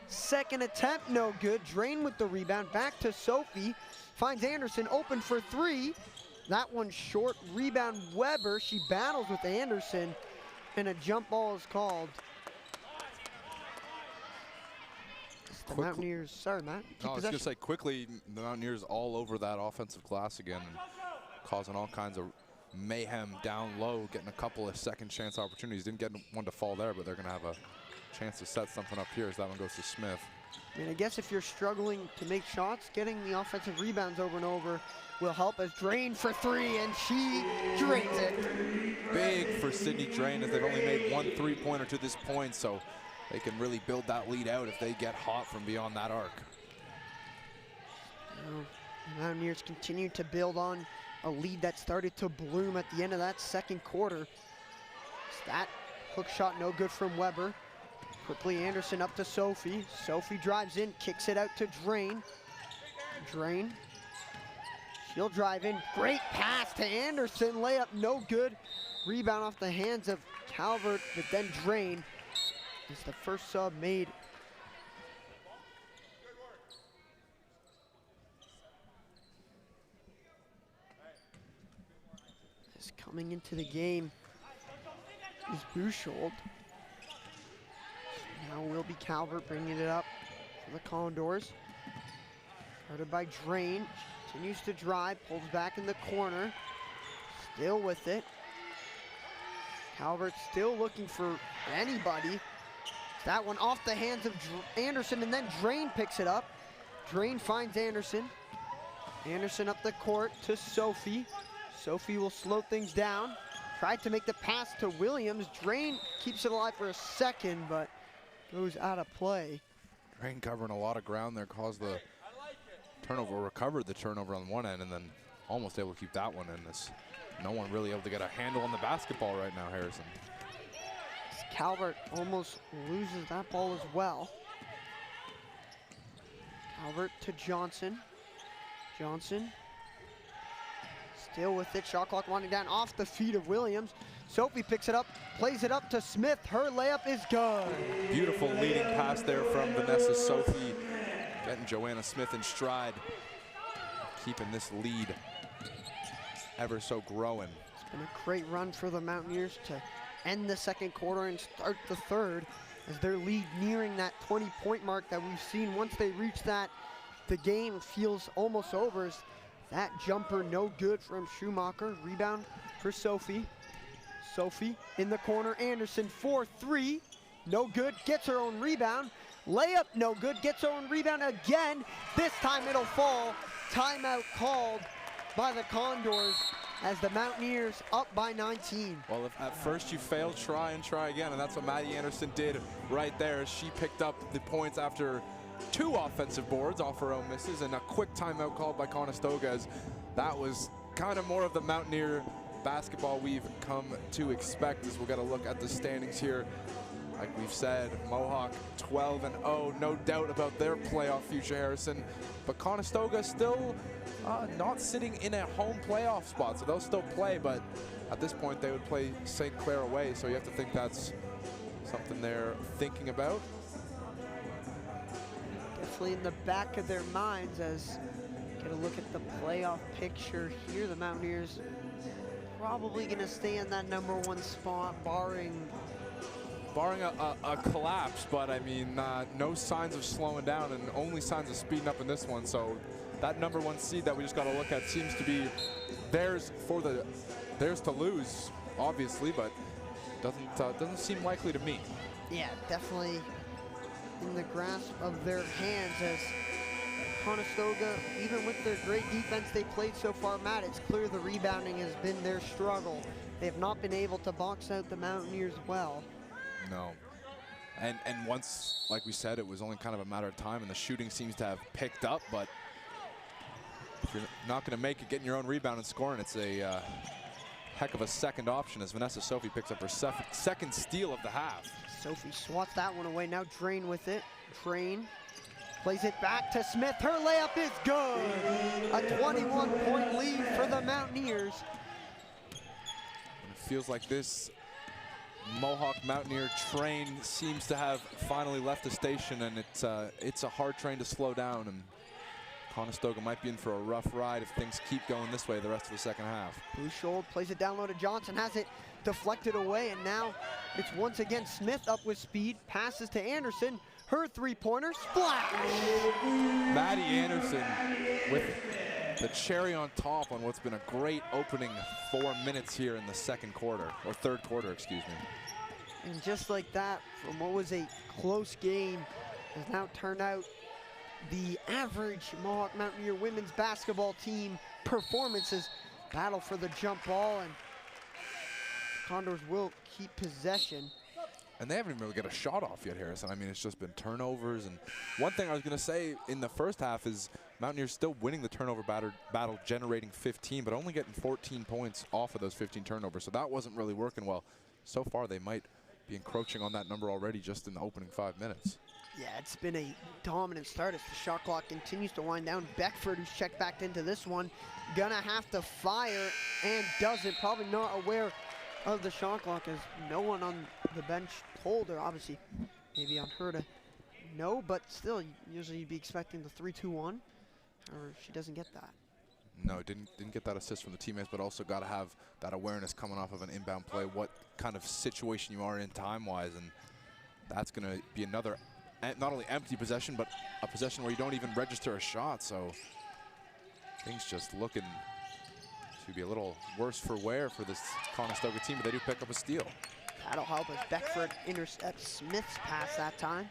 Second attempt no good. Drain with the rebound. Back to Sophie. Finds Anderson open for three. That one short. Rebound Weber. She battles with Anderson. And a jump ball is called. The Mountaineers, sorry Matt. No, I was going to say quickly, the Mountaineers all over that offensive glass again and causing all kinds of mayhem down low, getting a couple of second chance opportunities. Didn't get one to fall there, but they're going to have a chance to set something up here as that one goes to Smith. I mean, I guess if you're struggling to make shots, getting the offensive rebounds over and over will help as Drain for three, and she drains it. Big for Sydney Drain as they've only made one three-pointer to this point, so they can really build that lead out if they get hot from beyond that arc. Well, the Mountaineers continue to build on a lead that started to bloom at the end of that second quarter. That hook shot no good from Weber. Quickly Anderson up to Sophie. Sophie drives in, kicks it out to Drain. Drain. She'll drive in. Great pass to Anderson. Layup no good. Rebound off the hands of Calvert, but then Drain is the first sub made. As coming into the game is Bushold. Now will be Calvert bringing it up for the Condors. Guarded by Drain. Continues to drive, pulls back in the corner. Still with it. Calvert still looking for anybody. That one off the hands of Anderson, and then Drain picks it up. Drain finds Anderson. Anderson up the court to Sophie. Sophie will slow things down. Tried to make the pass to Williams. Drain keeps it alive for a second, but goes out of play. Drain covering a lot of ground there, caused the turnover, recovered the turnover on one end, and then almost able to keep that one in. This, no one really able to get a handle on the basketball right now, Harrison. Calvert almost loses that ball as well. Calvert to Johnson. Johnson still with it. Shot clock winding down off the feet of Williams. Sophie picks it up, plays it up to Smith. Her layup is good. Beautiful leading pass there from Vanessa Sophie, getting Joanna Smith in stride, keeping this lead ever so growing. It's been a great run for the Mountaineers to end the second quarter and start the third, as their lead nearing that 20-point mark that we've seen. Once they reach that, the game feels almost over. As that jumper no good from Schumacher. Rebound for Sophie. Sophie in the corner. Anderson 4-3. No good. Gets her own rebound. Layup no good. Gets her own rebound again. This time it'll fall. Timeout called by the Condors as the Mountaineers up by 19. Well, if at first you fail, try and try again, and that's what Maddie Anderson did right there. She picked up the points after 2 offensive boards off her own misses, and a quick timeout called by Conestoga, as that was kind of more of the Mountaineer basketball we've come to expect. As we'll get a look at the standings here. Like we've said, Mohawk 12-0, no doubt about their playoff future, Harrison. But Conestoga still not sitting in a home playoff spot, so they'll still play, but at this point they would play St. Clair away, so you have to think that's something they're thinking about. Definitely in the back of their minds, as get a look at the playoff picture here. The Mountaineers probably gonna stay in that #1 spot, barring a collapse, but I mean, no signs of slowing down and only signs of speeding up in this one. So that #1 seed that we just got to look at seems to be theirs to lose, obviously, but doesn't seem likely to me. Yeah, definitely in the grasp of their hands, as Conestoga, even with their great defense they played so far, Matt, it's clear the rebounding has been their struggle. They have not been able to box out the Mountaineers well. No. And once, like we said, it was only kind of a matter of time, and the shooting seems to have picked up, but if you're not going to make it getting your own rebound and scoring, it's a heck of a second option, as Vanessa Sophie picks up her second steal of the half. Sophie swats that one away. Now Drain with it. Drain plays it back to Smith. Her layup is good. A 21-point lead for the Mountaineers. feels like this Mohawk Mountaineer train seems to have finally left the station, and it's a hard train to slow down, and Conestoga might be in for a rough ride if things keep going this way the rest of the second half. Bouchard plays it down low to Johnson, has it deflected away, and now it's once again Smith up with speed, passes to Anderson, her three-pointer, splash! Maddie Anderson with the cherry on top on what's been a great opening 4 minutes here in the second quarter, or third quarter, excuse me. And just like that, from what was a close game, has now turned out the average Mohawk Mountaineer women's basketball team performances. Battle for the jump ball, and Condors will keep possession. And they haven't even really got a shot off yet, Harrison. I mean, it's just been turnovers. And one thing I was going to say in the first half is Mountaineers still winning the turnover battle, generating 15, but only getting 14 points off of those 15 turnovers. So that wasn't really working well. So far, they might be encroaching on that number already just in the opening 5 minutes. Yeah, it's been a dominant start as the shot clock continues to wind down. Beckford, who's checked back into this one, gonna have to fire and doesn't. Probably not aware of the shot clock, as no one on the bench told her. Obviously, maybe on her to know, but still, usually you'd be expecting the 3-2-1, or she doesn't get that. No, didn't get that assist from the teammates, but also got to have that awareness coming off of an inbound play, what kind of situation you are in time-wise, and that's going to be another not only empty possession, but a possession where you don't even register a shot. So things just looking to be a little worse for wear for this Conestoga team, but they do pick up a steal. That'll help as Beckford intercepts Smith's pass that time.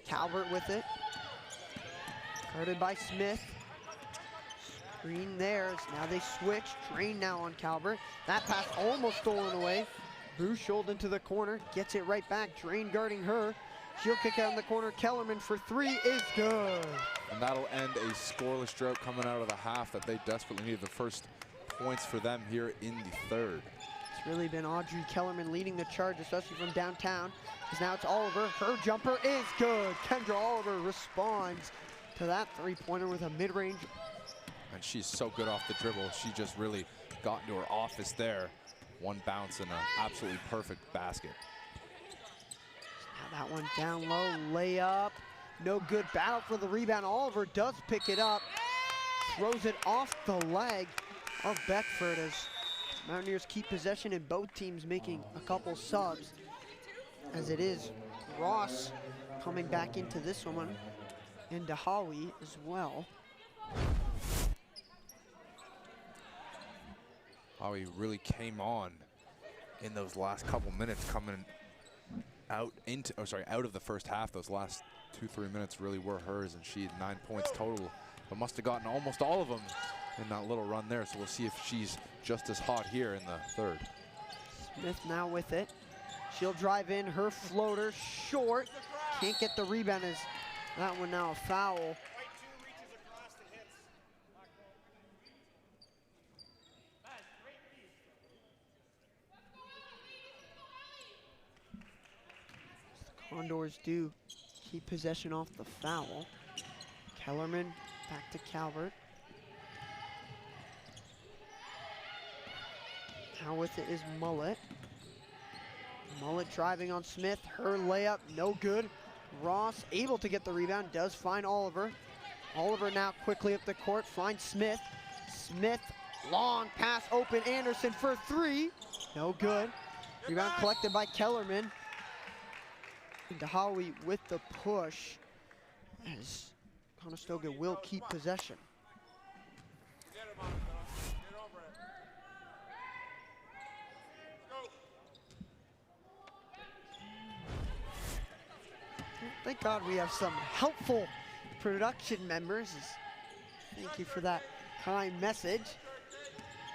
Calvert with it. Guarded by Smith. Screen there. Now they switch. Drain now on Calvert. That pass almost stolen away. Bouchard into the corner. Gets it right back. Drain guarding her. She'll kick out in the corner. Kellerman for three is good. And that'll end a scoreless drought coming out of the half that they desperately needed. The first points for them here in the third. It's really been Audrey Kellerman leading the charge, especially from downtown. Because now it's Oliver. Her jumper is good. Kendra Oliver responds to that three-pointer with a mid-range. And she's so good off the dribble. She just really got into her office there. One bounce and an absolutely perfect basket. Now that one down low, layup. No good. Battle for the rebound. Oliver does pick it up. Throws it off the leg of Beckford as Mountaineers keep possession and both teams making a couple subs. As it is Ross coming back into this one, and Dahawi as well. Dahawi really came on in those last couple minutes, coming out into, out of the first half. Those last 2-3 minutes really were hers, and she had 9 points total, but must have gotten almost all of them in that little run there. So we'll see if she's just as hot here in the third. Smith now with it. She'll drive in, her floater short. Can't get the rebound as that one now a foul. The Condors do keep possession off the foul. Kellerman back to Calvert. Now with it is Mullet. Mullet driving on Smith. Her layup, no good. Ross able to get the rebound, does find Oliver. Oliver now quickly up the court, finds Smith. Smith, long pass open. Anderson for three. No good. Rebound collected by Kellerman. And Dahawi with the push as Conestoga will keep possession. Thank God we have some helpful production members. Thank you for that kind message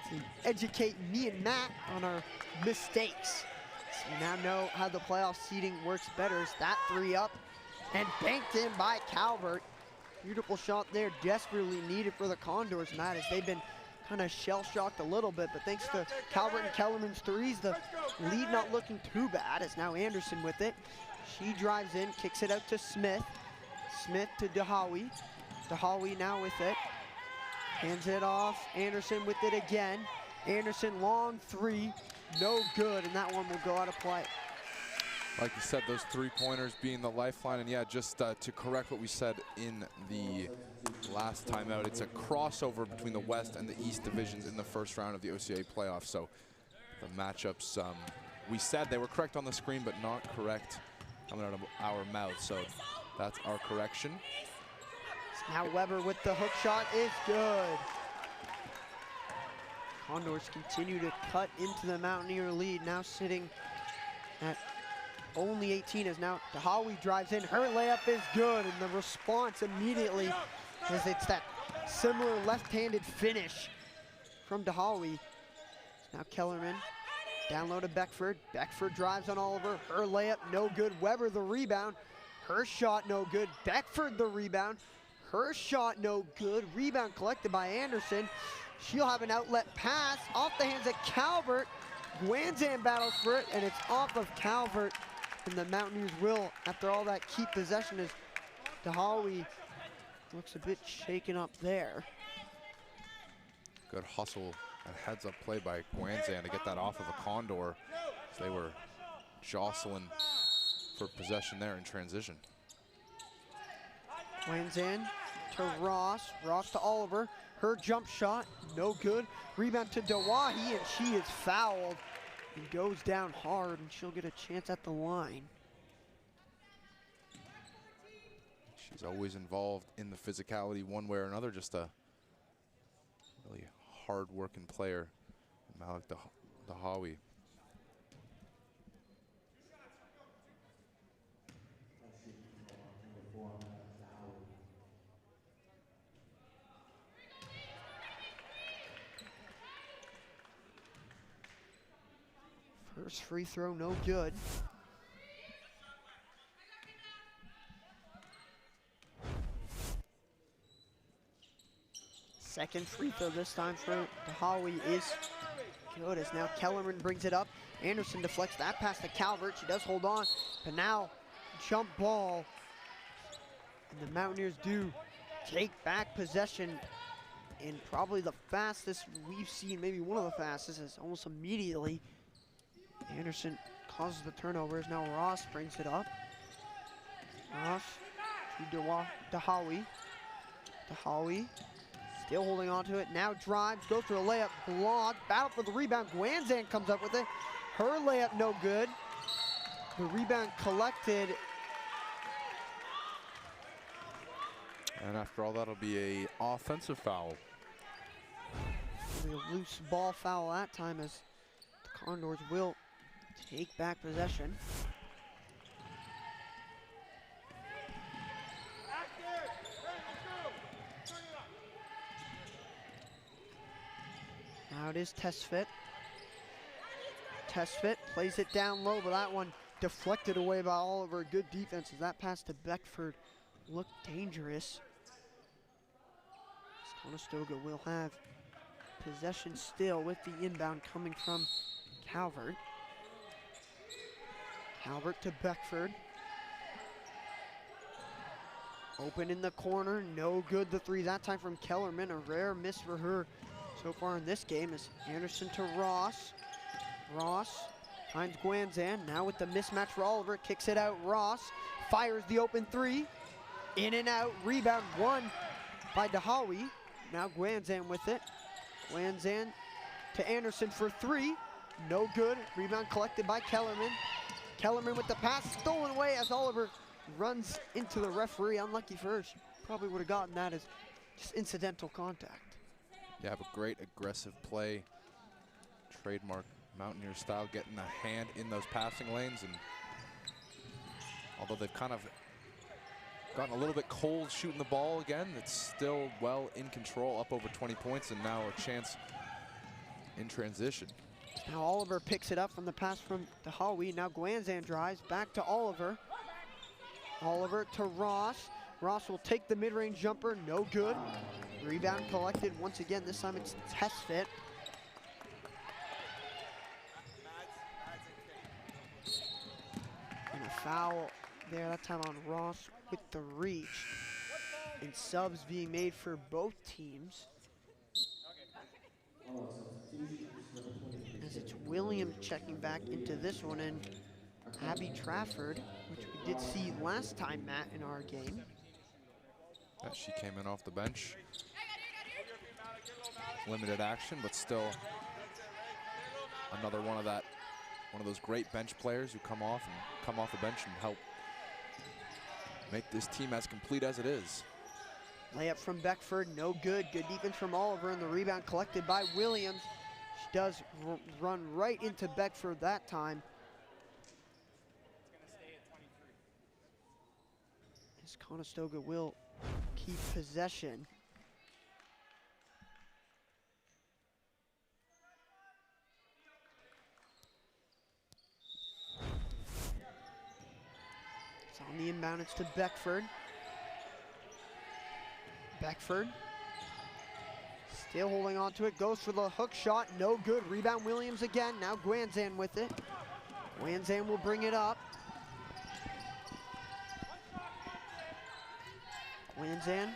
to educate me and Matt on our mistakes. So we now know how the playoff seeding works better. It's that three up and banked in by Calvert. Beautiful shot there, desperately needed for the Condors, Matt, as they've been kind of shell-shocked a little bit, but thanks to Calvert and Kellerman's threes, the lead not looking too bad, as now Anderson with it. She drives in, kicks it out to Smith. Smith to Dahawi. Dahawi now with it. Hands it off. Anderson with it again. Anderson long three. no good, and that one will go out of play. Like you said, those three-pointers being the lifeline, and yeah, just to correct what we said in the last time out, it's a crossover between the West and the East divisions in the first round of the OCAA playoffs. So the matchups, we said they were correct on the screen, but not correct coming out of our mouth. So that's our correction. Now Weber with the hook shot is good. Condors continue to cut into the Mountaineer lead, now sitting at only 18 as now Dahawi drives in. Her layup is good, and the response immediately as it's that similar left-handed finish from Dahawi. Now Kellerman down low to Beckford. Beckford drives on Oliver. Her layup no good. Weber the rebound. Her shot no good. Beckford the rebound. Her shot no good. Rebound collected by Anderson. She'll have an outlet pass off the hands of Calvert. Guanzan battles for it, and it's off of Calvert. And the Mountaineers will, after all that, keep possession as Dahawi looks a bit shaken up there. Good hustle and heads-up play by Guanzan to get that off of a Condor. So they were jostling for possession there in transition. Guanzan to Ross. Ross to Oliver. Her jump shot, no good. Rebound to Dawahi, and she is fouled. And goes down hard, and she'll get a chance at the line. She's always involved in the physicality one way or another, just a really hard-working player, Malik Dahawi. First free throw, no good. Second free throw this time for Dahawi is good as now Kellerman brings it up. Anderson deflects that pass to Calvert. She does hold on, but now jump ball. And the Mountaineers do take back possession in probably the fastest we've seen, maybe one of the fastest, is almost immediately. Anderson causes the turnovers. Now Ross brings it up. Ross to Dahawi. Dahawi still holding on to it. Now drives, goes for a layup, blocked. Battle for the rebound. Guanzan comes up with it. Her layup no good. The rebound collected. And after all, that'll be a offensive foul. It'll be a loose ball foul that time as the Condors will take back possession. Now it is Tesfit. Tesfit plays it down low, but that one deflected away by Oliver. Good defense as that pass to Beckford looked dangerous. Conestoga will have possession still with the inbound coming from Calvert. Calvert to Beckford. Open in the corner, no good. The three that time from Kellerman, a rare miss for her so far in this game. Is Anderson to Ross. Ross finds Guanzan, now with the mismatch for Oliver, kicks it out. Ross fires the open three, in and out, rebound won by Dahawi. Now Guanzan with it. Guanzan to Anderson for three, no good. Rebound collected by Kellerman. Kellerman with the pass, stolen away as Oliver runs into the referee. Unlucky for her. She probably would have gotten that as just incidental contact. Yeah, have a great aggressive play. Trademark Mountaineer style, getting a hand in those passing lanes. And although they've kind of gotten a little bit cold shooting the ball again, it's still well in control, up over 20 points, and now a chance in transition. Now Oliver picks it up from the pass from Dahawi. Now Guanzan drives back to Oliver. Oliver to Ross. Ross will take the mid-range jumper, no good. Rebound collected once again. This time it's Tesfit. And a foul there, that time on Ross with the reach. And subs being made for both teams. As it's Williams checking back into this one, and Abby Trafford, which we did see last time, Matt, in our game. Yeah, she came in off the bench. Limited action, but still another one of those great bench players who come off the bench and help make this team as complete as it is. Layup from Beckford, no good. Good defense from Oliver, and the rebound collected by Williams. She does run right into Beckford that time. As Conestoga will keep possession. It's on the inbound, it's to Beckford. Beckford still holding on to it, goes for the hook shot, no good. Rebound Williams again, now Guanzan with it. Guanzan will bring it up. Guanzan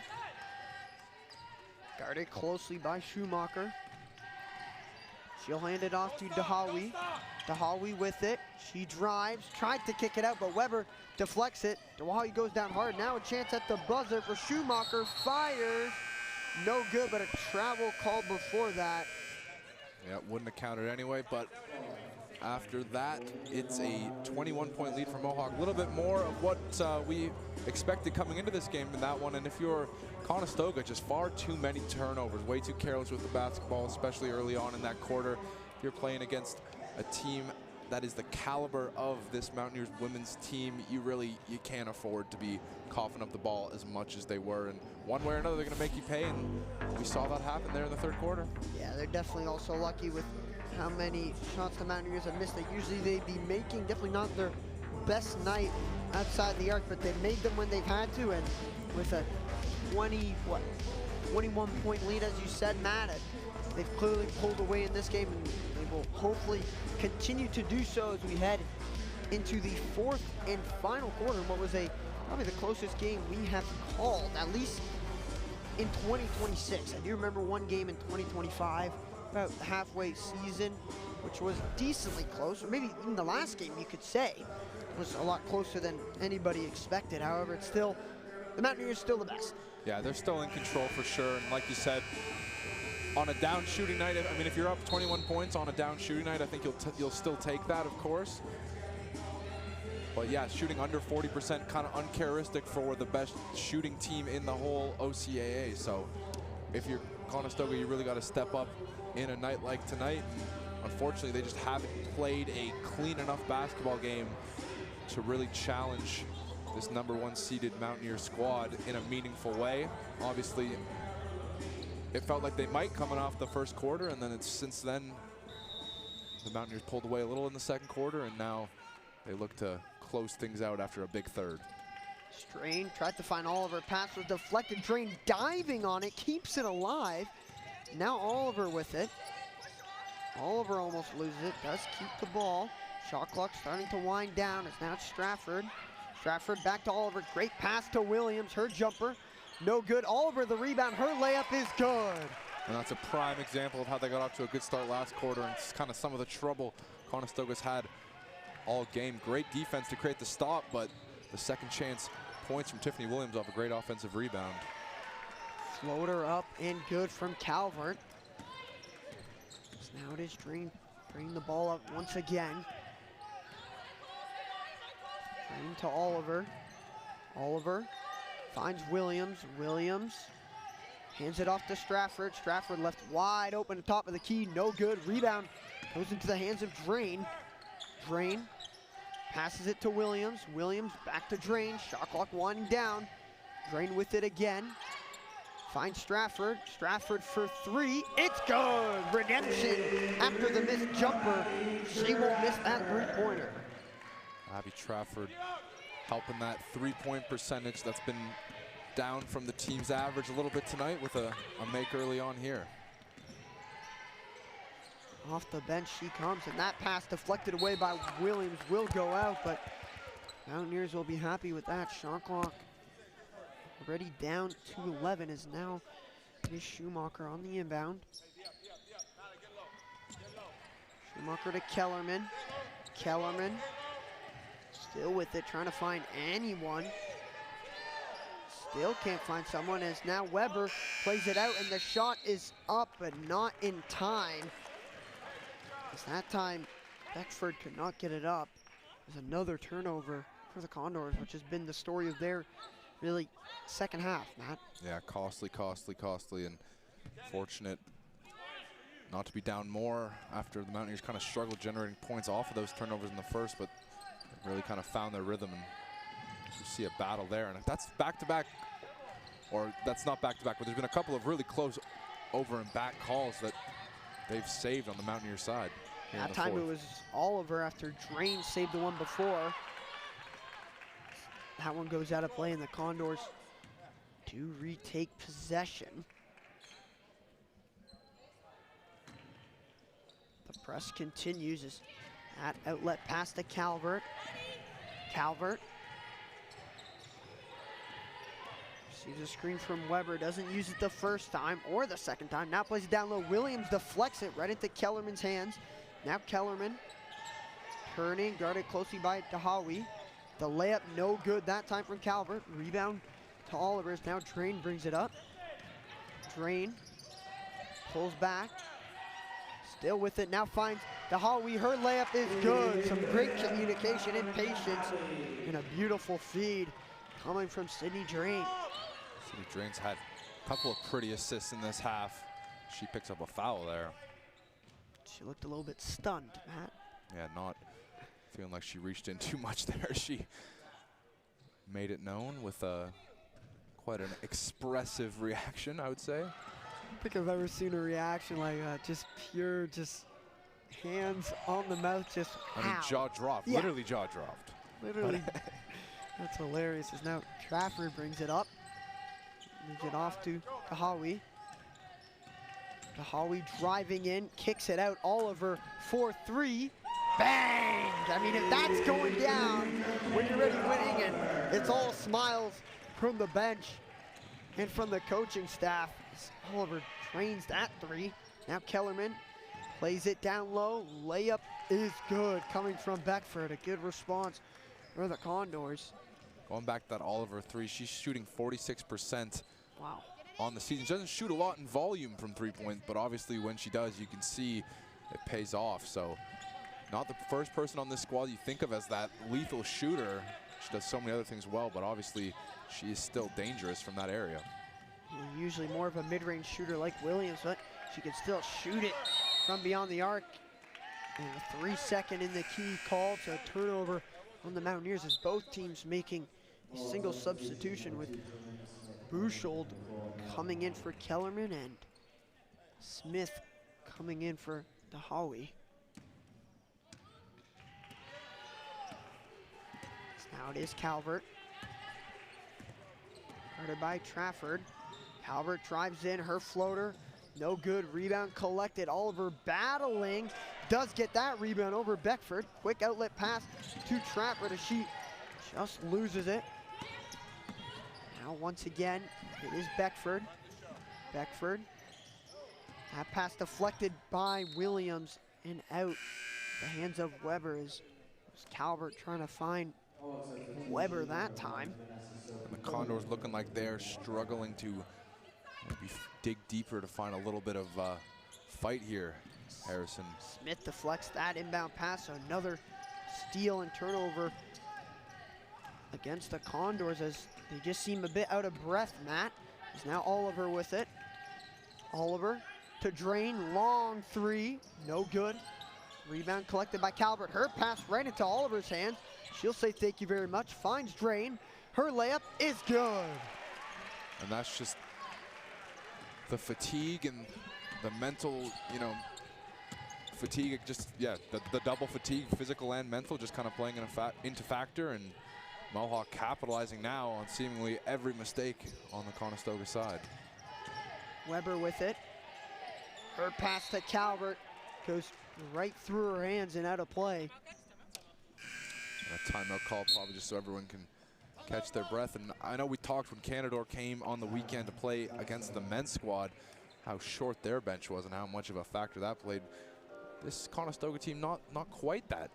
guarded closely by Schumacher. She'll hand it off to Dahawi. Dahawi with it, she drives, tried to kick it out, but Weber deflects it. Dahawi goes down hard, now a chance at the buzzer for Schumacher, fires. No good, but a travel call before that. Yeah, wouldn't have counted anyway, but after that, it's a 21-point lead for Mohawk. A little bit more of what we expected coming into this game in that one, and if you're Conestoga, just far too many turnovers, way too careless with the basketball, especially early on in that quarter. If you're playing against a team that is the caliber of this Mountaineers women's team, you can't afford to be coughing up the ball as much as they were, and one way or another they're going to make you pay, and we saw that happen there in the third quarter. Yeah, they're definitely also lucky with how many shots the Mountaineers have missed that usually they'd be making. Definitely not their best night outside the arc, but they've made them when they've had to, and with a 21-point lead, as you said, Matt, they've clearly pulled away in this game, and they will hopefully continue to do so as we head into the fourth and final quarter, what was probably the closest game we have called, at least in 2026. I do remember one game in 2025, about the halfway season, which was decently close, or maybe even the last game you could say was a lot closer than anybody expected. However, it's still, the Mountaineers still the best. Yeah, they're still in control for sure, and like you said, on a down shooting night, I mean, if you're up 21 points on a down shooting night, I think you'll still take that, of course. But yeah, shooting under 40%, kind of uncharacteristic for the best shooting team in the whole OCAA. So if you're Conestoga, you really got to step up in a night like tonight. Unfortunately, they just haven't played a clean enough basketball game to really challenge this #1 seeded Mountaineer squad in a meaningful way. Obviously, it felt like they might coming off the first quarter, and then since then, the Mountaineers pulled away a little in the second quarter, and now they look to close things out after a big third. Strain tried to find Oliver, pass was deflected, Drain diving on it, keeps it alive. Now Oliver with it. Oliver almost loses it, does keep the ball. Shot clock starting to wind down, it's now Stratford. Stratford back to Oliver, great pass to Williams, her jumper, no good. Oliver the rebound, her layup is good. And that's a prime example of how they got off to a good start last quarter, and it's kind of some of the trouble Conestoga's had all game. Great defense to create the stop, but the second chance points from Tiffany Williams off a great offensive rebound. Floater up and good from Calvert. So now it is Drain bringing the ball up once again. Drain to Oliver. Oliver finds Williams. Williams hands it off to Stratford. Stratford left wide open at the top of the key. No good. Rebound goes into the hands of Drain. Drain passes it to Williams. Williams back to Drain. Shot clock winding down. Drain with it again. Finds Stratford. Stratford for three. It's good. Redemption after the missed jumper. She won't miss that three-pointer. Abby Trafford helping that three-point percentage that's been down from the team's average a little bit tonight with a make early on here. Off the bench she comes, and that pass deflected away by Williams will go out, but Mountaineers will be happy with that. Shot clock already down to 11 is now it is Schumacher on the inbound. Smucker to Kellerman. Kellerman still with it, trying to find anyone. Still can't find someone, as now Weber plays it out, and the shot is up, but not in time. As that time, Beckford could not get it up. There's another turnover for the Condors, which has been the story of their really second half, Matt. Yeah, costly, and fortunate not to be down more after the Mountaineers kind of struggled generating points off of those turnovers in the first, but really kind of found their rhythm, and you see a battle there. And if that's back-to-back, or that's not back-to-back, but there's been a couple of really close over and back calls that they've saved on the Mountaineer side. That time it was Oliver after Drain saved the one before. That one goes out of play, and the Condors do retake possession. The press continues as that outlet pass to Calvert. Calvert sees a screen from Weber, doesn't use it the first time or the second time. Now plays it down low. Williams deflects it right into Kellerman's hands. Now Kellerman turning, guarded closely by Dahawi. The layup no good that time from Calvert. Rebound to Olivers. Now Drain brings it up. Drain pulls back. Still with it, now finds Dahawi. Her layup is good. Some great communication and patience, and a beautiful feed coming from Sydney Drain. Sydney Drain's had a couple of pretty assists in this half. She picks up a foul there. She looked a little bit stunned, Matt. Yeah, not feeling like she reached in too much there. She made it known with quite an expressive reaction, I would say. I don't think I've ever seen a reaction like that. Just pure, just hands on the mouth, just I mean, jaw dropped, yeah. Literally jaw dropped. Literally. That's hilarious. As now Trafford brings it up. Moves it off to Dahawi. Dahawi driving in, kicks it out. Oliver for three. Bang! I mean, if that's going down when you're ready winning, and it's all smiles from the bench and from the coaching staff. Oliver trains that three. Now Kellerman plays it down low. Layup is good coming from Beckford. A good response for the Condors. Going back to that Oliver three, she's shooting 46%. Wow. On the season. She doesn't shoot a lot in volume from three-point, but obviously when she does, you can see it pays off. So not the first person on this squad you think of as that lethal shooter. She does so many other things well, but obviously she is still dangerous from that area. Usually more of a mid-range shooter like Williams, but she can still shoot it from beyond the arc. And a 3-second in the key call to a turnover on the Mountaineers, as both teams making a single substitution, with Bushold coming in for Kellerman and Smith coming in for Dahawi. So now it is Calvert. Guarded by Trafford. Calvert drives in, her floater, no good. Rebound collected. Oliver battling, does get that rebound over Beckford. Quick outlet pass to Trafford as she just loses it. Now once again, it is Beckford. Beckford. That pass deflected by Williams and out. The hands of Weber as Calvert trying to find Weber that time. And the Condors looking like they're struggling to maybe dig deeper to find a little bit of fight here, Harrison. Smith deflects that inbound pass, so another steal and turnover against the Condors, as they just seem a bit out of breath, Matt. Is now Oliver with it. Oliver to Drain, long three, no good. Rebound collected by Calvert. Her pass right into Oliver's hands. She'll say thank you very much, finds Drain. Her layup is good. And that's just the fatigue and the mental, you know, fatigue, just, yeah, the double fatigue, physical and mental, just kind of playing into factor, and Mohawk capitalizing now on seemingly every mistake on the Conestoga side. Weber with it. Her pass to Calvert goes right through her hands and out of play. And a timeout call, probably just so everyone can catch their breath. And I know we talked when Canador came on the weekend to play against the men's squad, how short their bench was and how much of a factor that played. this Conestoga team not quite that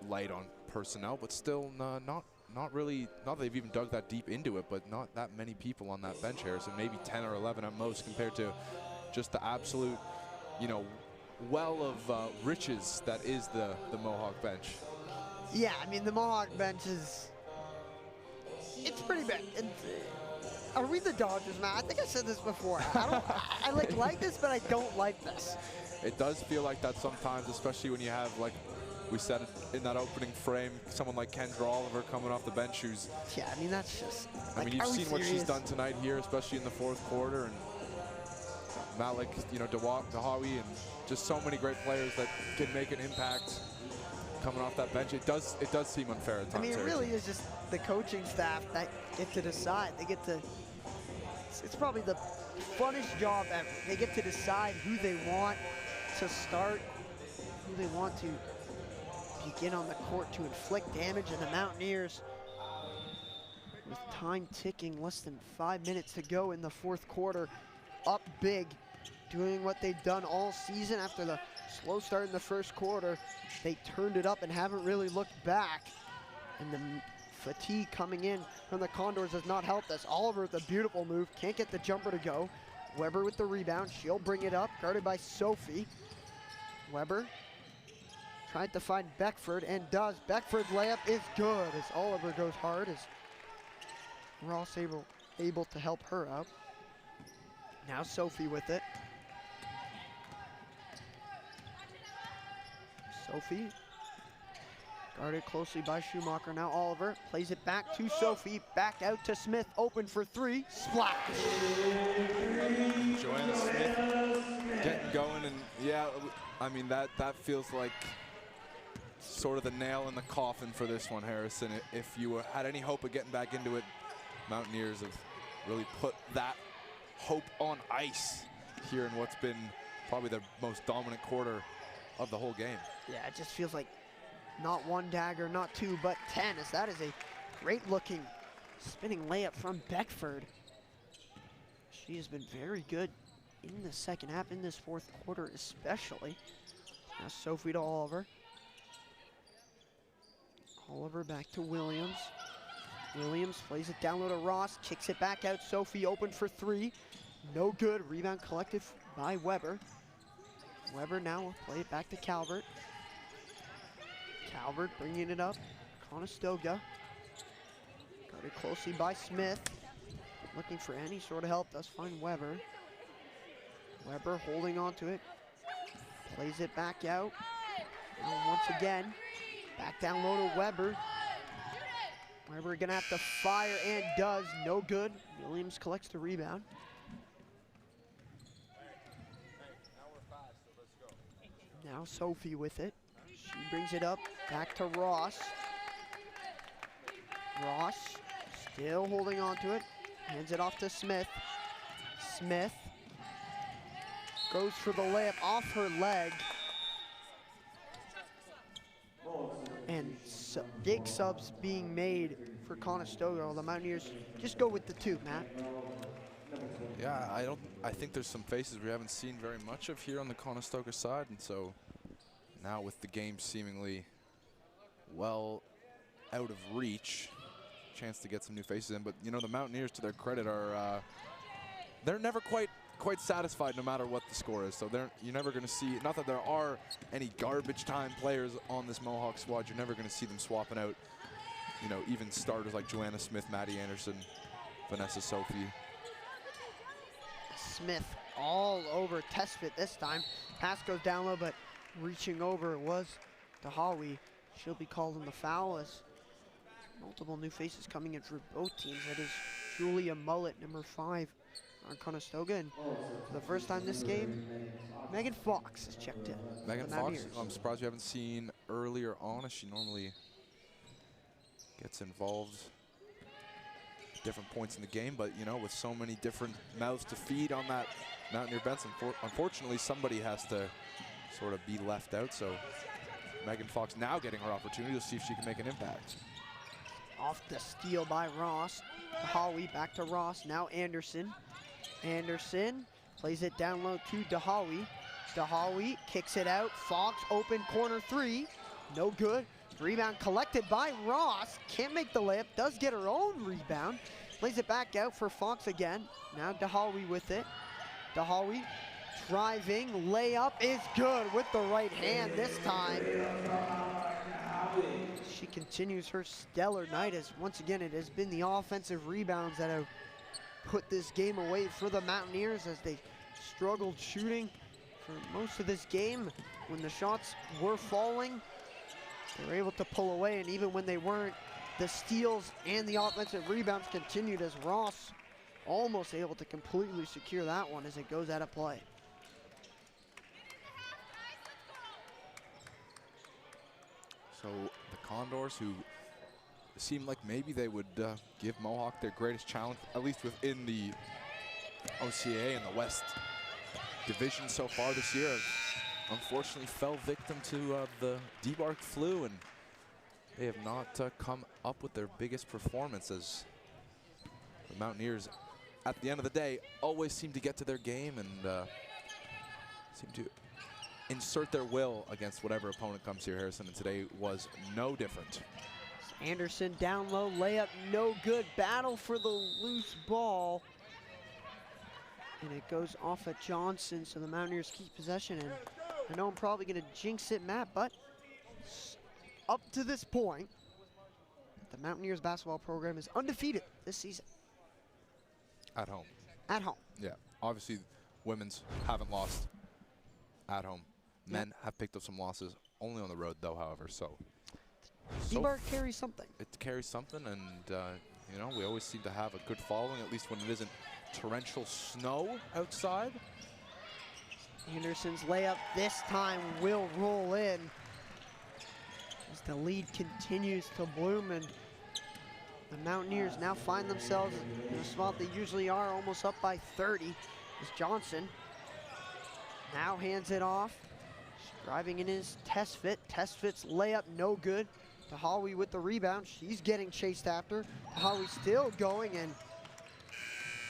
light on personnel, but still not really, not that they've even dug that deep into it, but not that many people on that bench, Harrison. Maybe 10 or 11 at most, compared to just the absolute, you know, well of riches that is the Mohawk bench. Yeah, I mean, the Mohawk bench is, it's pretty big. Are we the Dodgers, man? I think I said this before. I like this, but I don't like this. It does feel like that sometimes, especially when you have, like we said in that opening frame, someone like Kendra Oliver coming off the bench who's... Yeah, I mean, that's just... I mean, you've seen what she's done tonight here, especially in the fourth quarter, and Malik, you know, Dahawi, and just so many great players that can make an impact coming off that bench. It does seem unfair at times. I mean, it really is just the coaching staff that get to decide. They get to... It's probably the funnest job ever. They get to decide who they want to start, who they want to begin on the court to inflict damage, and the Mountaineers, with time ticking, less than 5 minutes to go in the fourth quarter, up big, doing what they've done all season. After the slow start in the first quarter, they turned it up and haven't really looked back. And the fatigue coming in from the Condors has not helped us. Oliver with a beautiful move, can't get the jumper to go. Weber with the rebound, she'll bring it up, guarded by Sophie. Weber tried to find Beckford and does. Beckford's layup is good as Oliver goes hard, as Ross able to help her out. Now Sophie with it. Sophie guarded closely by Schumacher. Now Oliver plays it back to Sophie, back out to Smith, open for three, splash. Joanna Smith getting going, and yeah, I mean, that feels like sort of the nail in the coffin for this one, Harrison. If you had any hope of getting back into it, Mountaineers have really put that hope on ice here in what's been probably the most dominant quarter of the whole game. Yeah, it just feels like not one dagger, not two, but 10, as that is a great looking spinning layup from Beckford. She has been very good in the second half, in this fourth quarter especially. Now Sophie to Oliver. Oliver back to Williams. Williams plays it down low to Ross, kicks it back out. Sophie open for three. No good. Rebound collected by Weber. Weber now will play it back to Calvert. Calvert bringing it up. Conestoga. Guarded closely by Smith. Looking for any sort of help. Does find Weber. Weber holding on to it. Plays it back out. And once again, back down low to Weber. Weber gonna have to fire, and does. No good. Williams collects the rebound. Now Sophie with it. She brings it up, back to Ross. Ross still holding on to it. Hands it off to Smith. Smith goes for the layup off her leg. And big subs being made for Conestoga. The Mountaineers just go with the two, Matt. Yeah, I think there's some faces we haven't seen very much of here on the Conestoga side, and so now with the game seemingly well out of reach, chance to get some new faces in. But you know, the Mountaineers, to their credit, are they're never quite satisfied no matter what the score is. So you're never going to see, not that there are any garbage time players on this Mohawk squad, you're never going to see them swapping out, you know, even starters like Joanna Smith, Maddie Anderson, Vanessa Sophie. Smith all over Tespit this time. Pass goes down low, but reaching over was Dahawi. She'll be called on the foul as multiple new faces coming in for both teams. That is Julia Mullet, number 5 on Conestoga. And for the first time this game, Megan Fox has checked in. Megan Fox, I'm surprised we haven't seen earlier on, as she normally gets involved at different points in the game. But you know, with so many different mouths to feed on that Mountaineer bench, unfortunately somebody has to sort of be left out. So Megan Fox now getting her opportunity to see if she can make an impact. Off the steal by Ross. Dahawi back to Ross. Now Anderson. Anderson plays it down low to Dahawi. DeHawi kicks it out. Fox open corner three. No good. Rebound collected by Ross. Can't make the layup. Does get her own rebound. Lays it back out for Fox again. Now DeHawi with it. DeHawi driving. Layup is good with the right hand this time. She continues her stellar night as once again it has been the offensive rebounds that have put this game away for the Mountaineers as they struggled shooting for most of this game. When the shots were falling, they were able to pull away, and even when they weren't, the steals and the offensive rebounds continued as Ross almost able to completely secure that one as it goes out of play. So the Condors, who seemed like maybe they would give Mohawk their greatest challenge, at least within the OCAA and the West Division so far this year, unfortunately fell victim to the debarked flu, and they have not come up with their biggest performance, as the Mountaineers, at the end of the day, always seem to get to their game and seem to insert their will against whatever opponent comes here, Harrison, and today was no different. Anderson down low, layup no good. Battle for the loose ball. And it goes off at Johnson, so the Mountaineers keep possession. And I know I'm probably going to jinx it, Matt, but up to this point, the Mountaineers basketball program is undefeated this season. At home. At home. Yeah, obviously women's haven't lost at home. Men have picked up some losses, only on the road though, however, so debark carries something. It carries something, and you know, we always seem to have a good following, at least when it isn't torrential snow outside. Anderson's layup this time will roll in as the lead continues to bloom, and the Mountaineers now find themselves in a spot they usually are, almost up by 30. As Johnson now hands it off. Driving in his Testfit's layup no good. DeHawi with the rebound. She's getting chased after. DeHawi still going and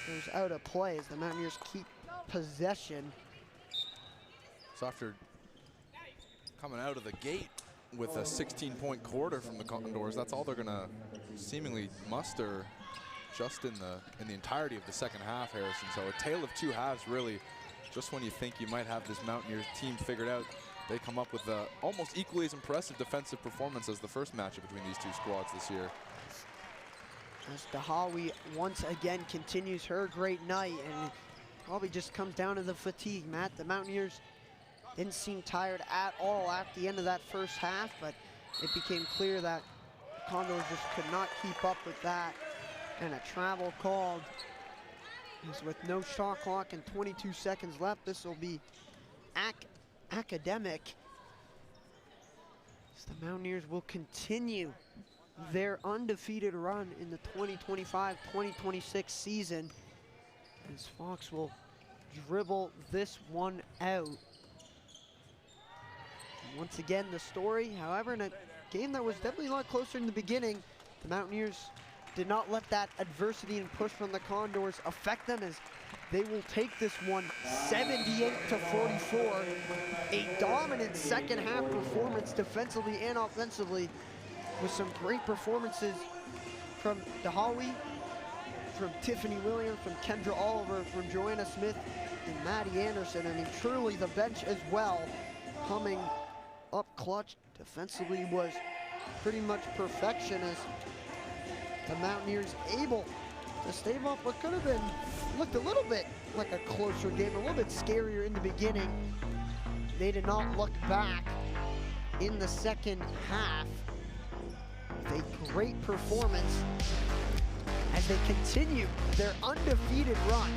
goes out of play as the Mountaineers keep possession. So after coming out of the gate with a 16-point quarter from the Condors, that's all they're gonna seemingly muster just in the entirety of the second half, Harrison. So a tale of two halves, really. Just when you think you might have this Mountaineers team figured out, they come up with a almost equally as impressive defensive performance as the first matchup between these two squads this year. As DeHawi once again continues her great night, and it probably just comes down to the fatigue, Matt. The Mountaineers didn't seem tired at all at the end of that first half, but it became clear that the Condors just could not keep up with that, and a travel called. As with no shot clock and 22 seconds left, this will be academic. As the Mountaineers will continue their undefeated run in the 2025-2026 season, as Fox will dribble this one out. And once again, the story, however, in a game that was definitely a lot closer in the beginning, the Mountaineers did not let that adversity and push from the Condors affect them, as they will take this one 78-44. A dominant second half performance defensively and offensively, with some great performances from DeHawi, from Tiffany Williams, from Kendra Oliver, from Joanna Smith, and Maddie Anderson. I mean, truly the bench as well, coming up clutch defensively was pretty much perfection, as the Mountaineers able to stave off what could have been, looked a little bit like a closer game, a little bit scarier in the beginning. They did not look back in the second half with a great performance as they continue their undefeated run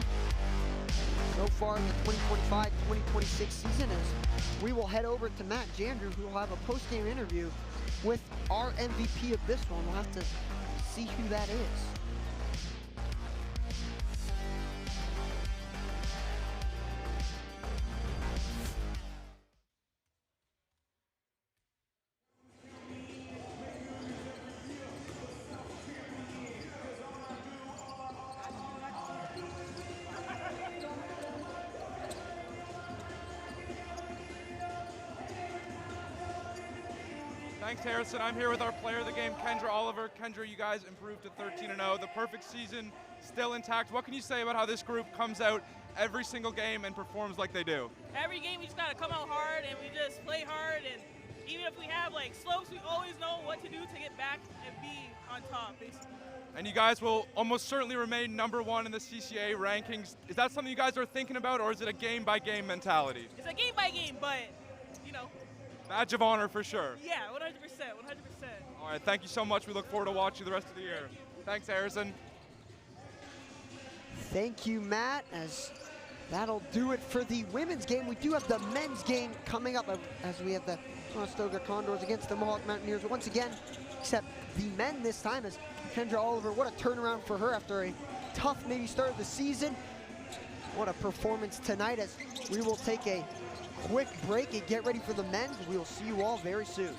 so far in the 2025-2026 season. As we will head over to Matt Jandrew, who will have a post-game interview with our MVP of this one. We'll have to see who that is. Thanks, Harrison. I'm here with our player of the game, Kendra Oliver. Kendra, you guys improved to 13-0. The perfect season still intact. What can you say about how this group comes out every single game and performs like they do? Every game we just gotta come out hard and we just play hard, and even if we have like slopes, we always know what to do to get back and be on top, basically. And you guys will almost certainly remain #1 in the CCA rankings. Is that something you guys are thinking about, or is it a game-by-game mentality? It's a game by game, but you know. Badge of honor for sure. Yeah, 100%, 100%. All right, thank you so much. We look forward to watching you the rest of the year. Thanks, Harrison. Thank you, Matt, as that'll do it for the women's game. We do have the men's game coming up as we have the Conestoga Condors against the Mohawk Mountaineers once again, except the men this time as Kendra Oliver. What a turnaround for her after a tough maybe start of the season. What a performance tonight, as we will take a quick break and get ready for the men's. We will see you all very soon.